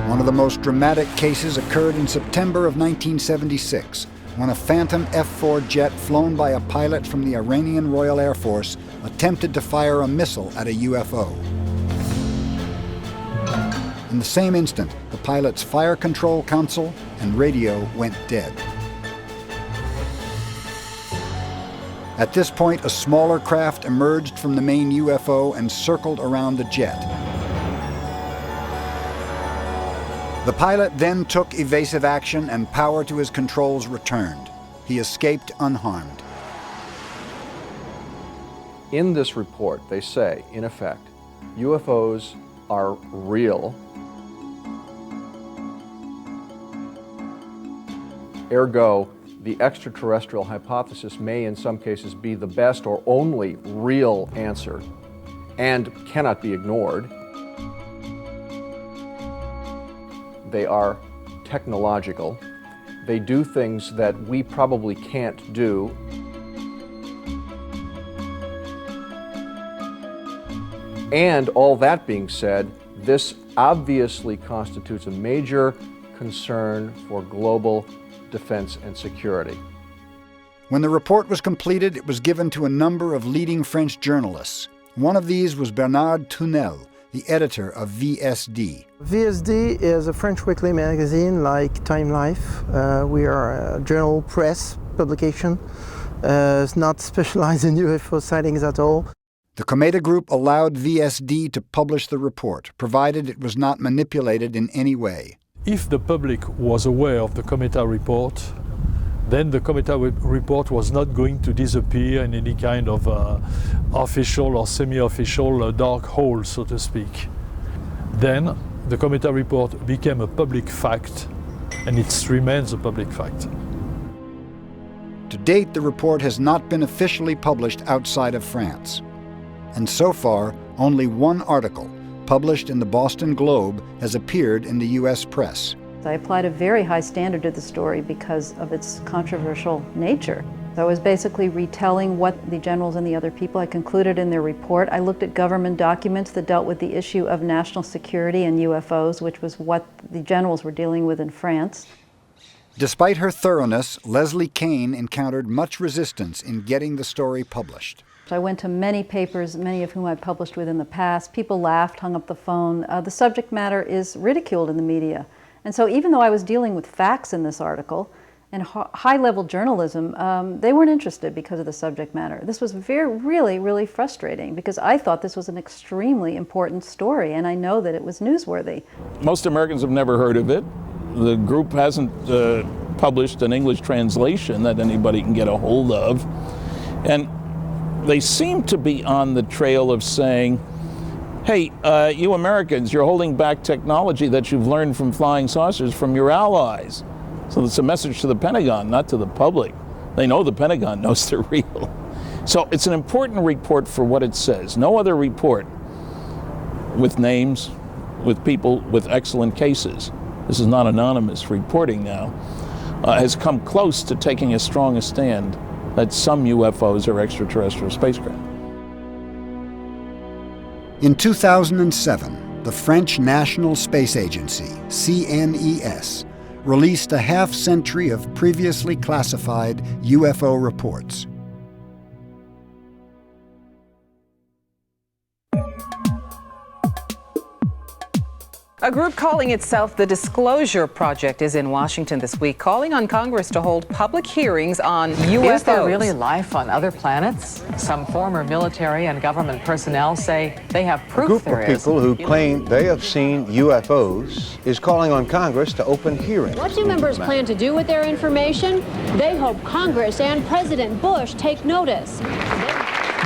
One of the most dramatic cases occurred in September of 1976, when a Phantom F-4 jet flown by a pilot from the Iranian Royal Air Force attempted to fire a missile at a UFO. In the same instant, the pilot's fire control console and radio went dead. At this point, a smaller craft emerged from the main UFO and circled around the jet. The pilot then took evasive action, and power to his controls returned. He escaped unharmed. In this report, they say, in effect, UFOs are real. Ergo, the extraterrestrial hypothesis may in some cases be the best or only real answer and cannot be ignored. They are technological. They do things that we probably can't do. And all that being said, this obviously constitutes a major concern for global defense and security. When the report was completed, it was given to a number of leading French journalists. One of these was Bernard Tournel, the editor of VSD. VSD is a French weekly magazine like Time Life. We are a journal press publication. It's not specialized in UFO sightings at all. The Cometa Group allowed VSD to publish the report, provided it was not manipulated in any way. If the public was aware of the Cometa report, then the Cometa report was not going to disappear in any kind of official or semi-official dark hole, so to speak. Then the Cometa report became a public fact, and it remains a public fact. To date, the report has not been officially published outside of France. And so far, only one article, published in the Boston Globe, has appeared in the U.S. press. I applied a very high standard to the story because of its controversial nature. I was basically retelling what the generals and the other people had concluded in their report. I looked at government documents that dealt with the issue of national security and UFOs, which was what the generals were dealing with in France. Despite her thoroughness, Leslie Kean encountered much resistance in getting the story published. I went to many papers, many of whom I published with in the past. People laughed, hung up the phone. The subject matter is ridiculed in the media. And so even though I was dealing with facts in this article and high-level journalism, they weren't interested because of the subject matter. This was really frustrating because I thought this was an extremely important story, and I know that it was newsworthy. Most Americans have never heard of it. The group hasn't published an English translation that anybody can get a hold of. And they seem to be on the trail of saying, hey, you Americans, you're holding back technology that you've learned from flying saucers from your allies. So it's a message to the Pentagon, not to the public. They know the Pentagon knows they're real. So it's an important report for what it says. No other report with names, with people with excellent cases, this is not anonymous reporting now, has come close to taking as strong a stand that some UFOs are extraterrestrial spacecraft. In 2007, the French National Space Agency, CNES, released a half-century of previously classified UFO reports. A group calling itself the Disclosure Project is in Washington this week, calling on Congress to hold public hearings on UFOs. Is there really life on other planets? Some former military and government personnel say they have proof there is. A group of people who claim they have seen UFOs is calling on Congress to open hearings. What do members plan to do with their information? They hope Congress and President Bush take notice.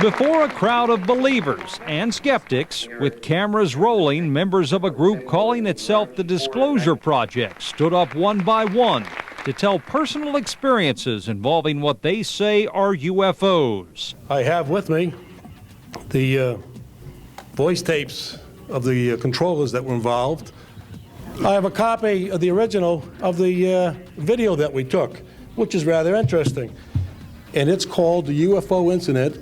Before a crowd of believers and skeptics, with cameras rolling, members of a group calling itself the Disclosure Project stood up one by one to tell personal experiences involving what they say are UFOs. I have with me the voice tapes of the controllers that were involved. I have a copy of the original of the video that we took, which is rather interesting. And it's called the UFO Incident.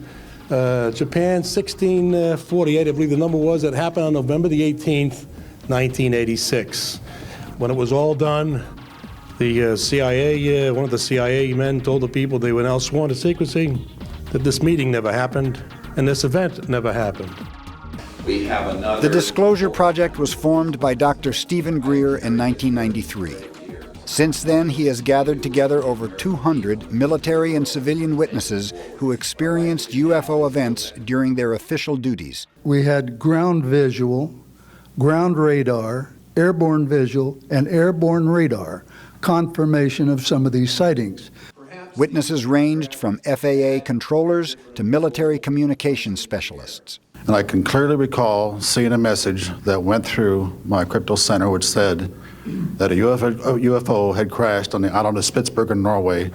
Japan 1648, I believe the number was, that happened on November the 18th, 1986. When it was all done, the CIA, one of the CIA men told the people they were now sworn to secrecy, that this meeting never happened and this event never happened. We have another. The Disclosure Project was formed by Dr. Stephen Greer in 1993. Since then, he has gathered together over 200 military and civilian witnesses who experienced UFO events during their official duties. We had ground visual, ground radar, airborne visual, and airborne radar confirmation of some of these sightings. Witnesses ranged from FAA controllers to military communications specialists. And I can clearly recall seeing a message that went through my crypto center which said that a UFO had crashed on the island of Spitsbergen, Norway,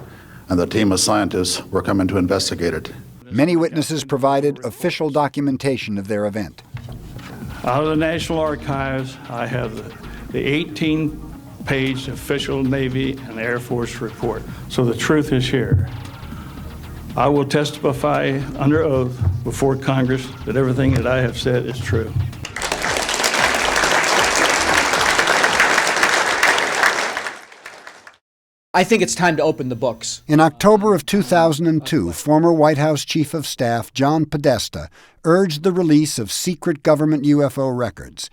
and the team of scientists were coming to investigate it. Many witnesses provided official documentation of their event. Out of the National Archives, I have the 18-page official Navy and Air Force report. So the truth is here. I will testify under oath before Congress that everything that I have said is true. I think it's time to open the books. In October of 2002, former White House Chief of Staff John Podesta urged the release of secret government UFO records.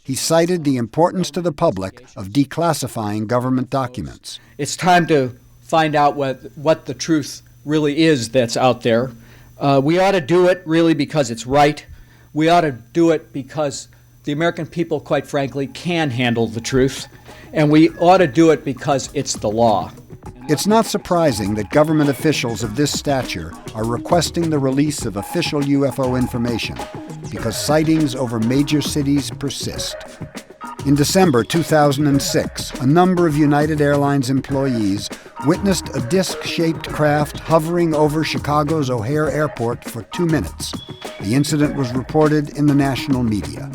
He cited the importance to the public of declassifying government documents. It's time to find out what the truth really is that's out there. We ought to do it really because it's right. We ought to do it because the American people, quite frankly, can handle the truth. And we ought to do it because it's the law. It's not surprising that government officials of this stature are requesting the release of official UFO information, because sightings over major cities persist. In December 2006, a number of United Airlines employees witnessed a disc-shaped craft hovering over Chicago's O'Hare Airport for 2 minutes. The incident was reported in the national media.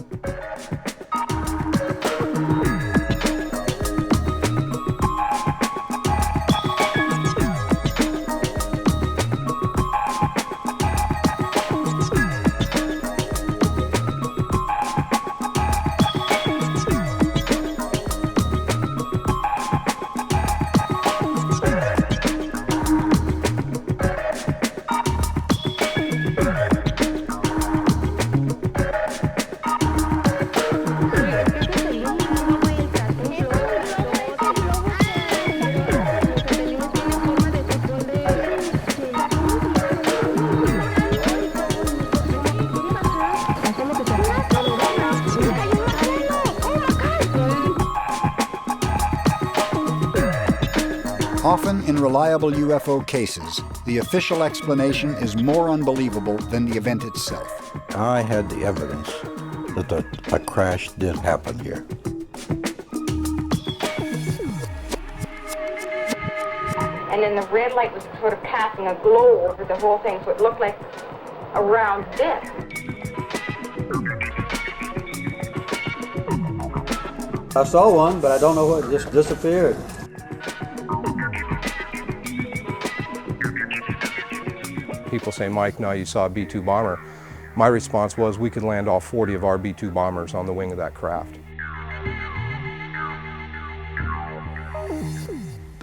Often in reliable UFO cases, the official explanation is more unbelievable than the event itself. I had the evidence that a crash did happen here. And then the red light was sort of casting a glow over the whole thing, so it looked like a round disc. I saw one, but I don't know what, it just disappeared. People say, Mike, now you saw a B-2 bomber. My response was, we could land all 40 of our B-2 bombers on the wing of that craft.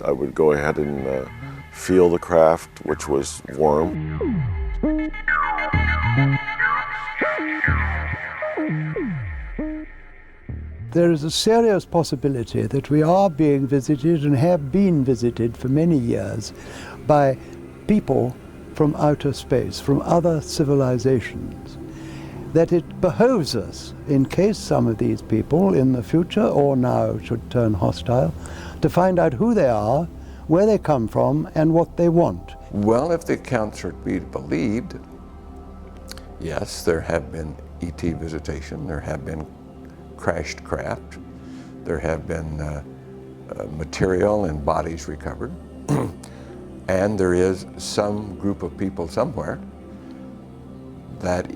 I would go ahead and feel the craft, which was warm. There is a serious possibility that we are being visited and have been visited for many years by people from outer space, from other civilizations. That it behoves us, in case some of these people in the future or now should turn hostile, to find out who they are, where they come from, and what they want. Well, if the accounts are to be believed, yes, there have been ET visitation, there have been crashed craft, there have been material and bodies recovered, and there is some group of people somewhere that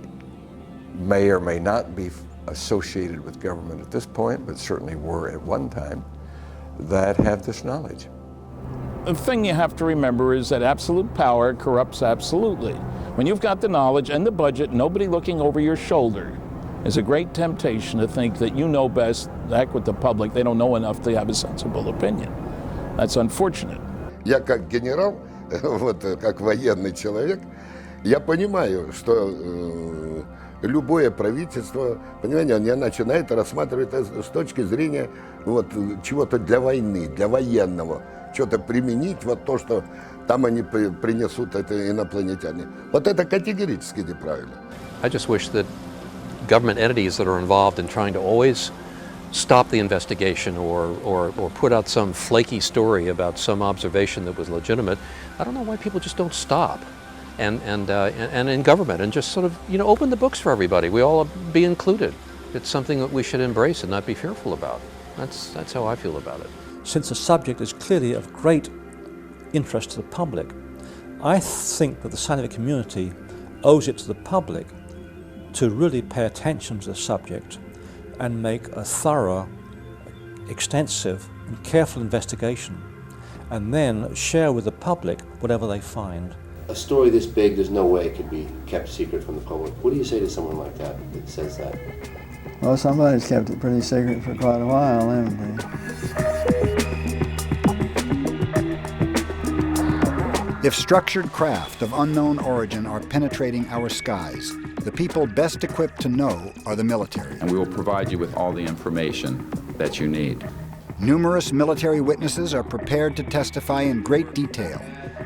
may or may not be associated with government at this point, but certainly were at one time, that have this knowledge. The thing you have to remember is that absolute power corrupts absolutely. When you've got the knowledge and the budget, nobody looking over your shoulder, it's a great temptation to think that you know best. Heck with the public, they don't know enough to have a sensible opinion. That's unfortunate. Я как генерал, вот как военный человек, я понимаю, что любое правительство, понимаете, оно начинает рассматривать это с точки зрения вот чего-то для войны, для военного, что-то применить, вот то, что там они принесут, это инопланетяне. Вот это категорически неправильно. I just wish that government entities that are involved in trying to always stop the investigation or put out some flaky story about some observation that was legitimate, I don't know why people just don't stop. And in government, and just sort of, open the books for everybody. We all be included. It's something that we should embrace and not be fearful about. That's how I feel about it. Since the subject is clearly of great interest to the public, I think that the scientific community owes it to the public to really pay attention to the subject and make a thorough, extensive and careful investigation, and then share with the public whatever they find. A story this big, there's no way it could be kept secret from the public. What do you say to someone like that that says that? Well, somebody's kept it pretty secret for quite a while, haven't they? If structured craft of unknown origin are penetrating our skies, the people best equipped to know are the military. And we will provide you with all the information that you need. Numerous military witnesses are prepared to testify in great detail,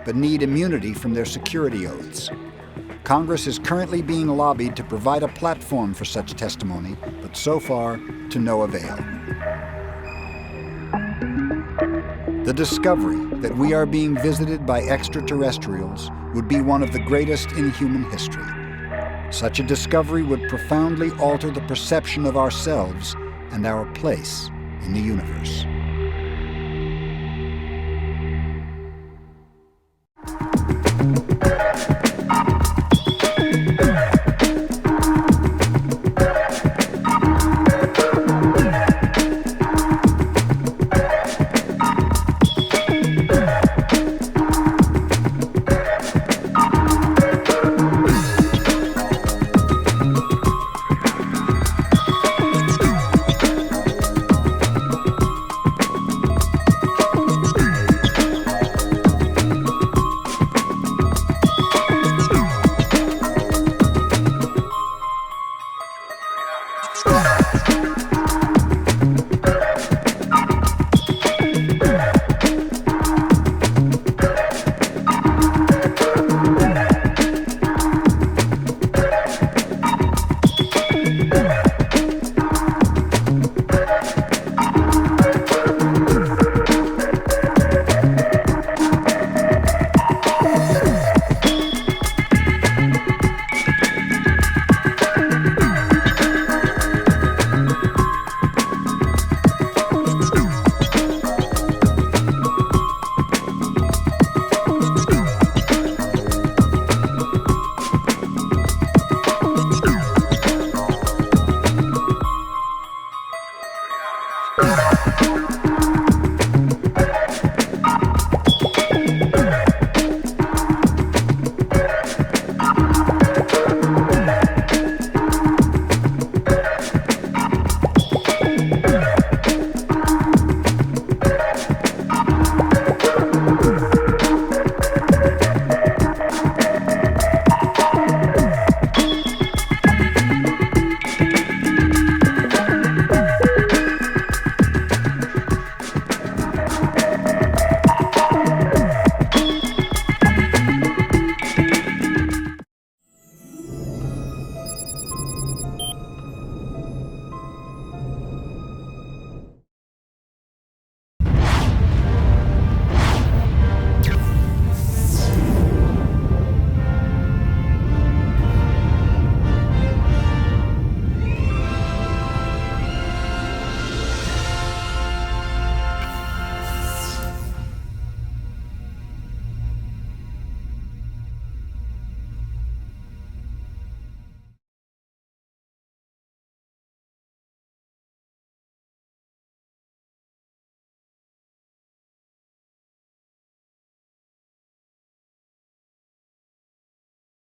but need immunity from their security oaths. Congress is currently being lobbied to provide a platform for such testimony, but so far, to no avail. The discovery that we are being visited by extraterrestrials would be one of the greatest in human history. Such a discovery would profoundly alter the perception of ourselves and our place in the universe.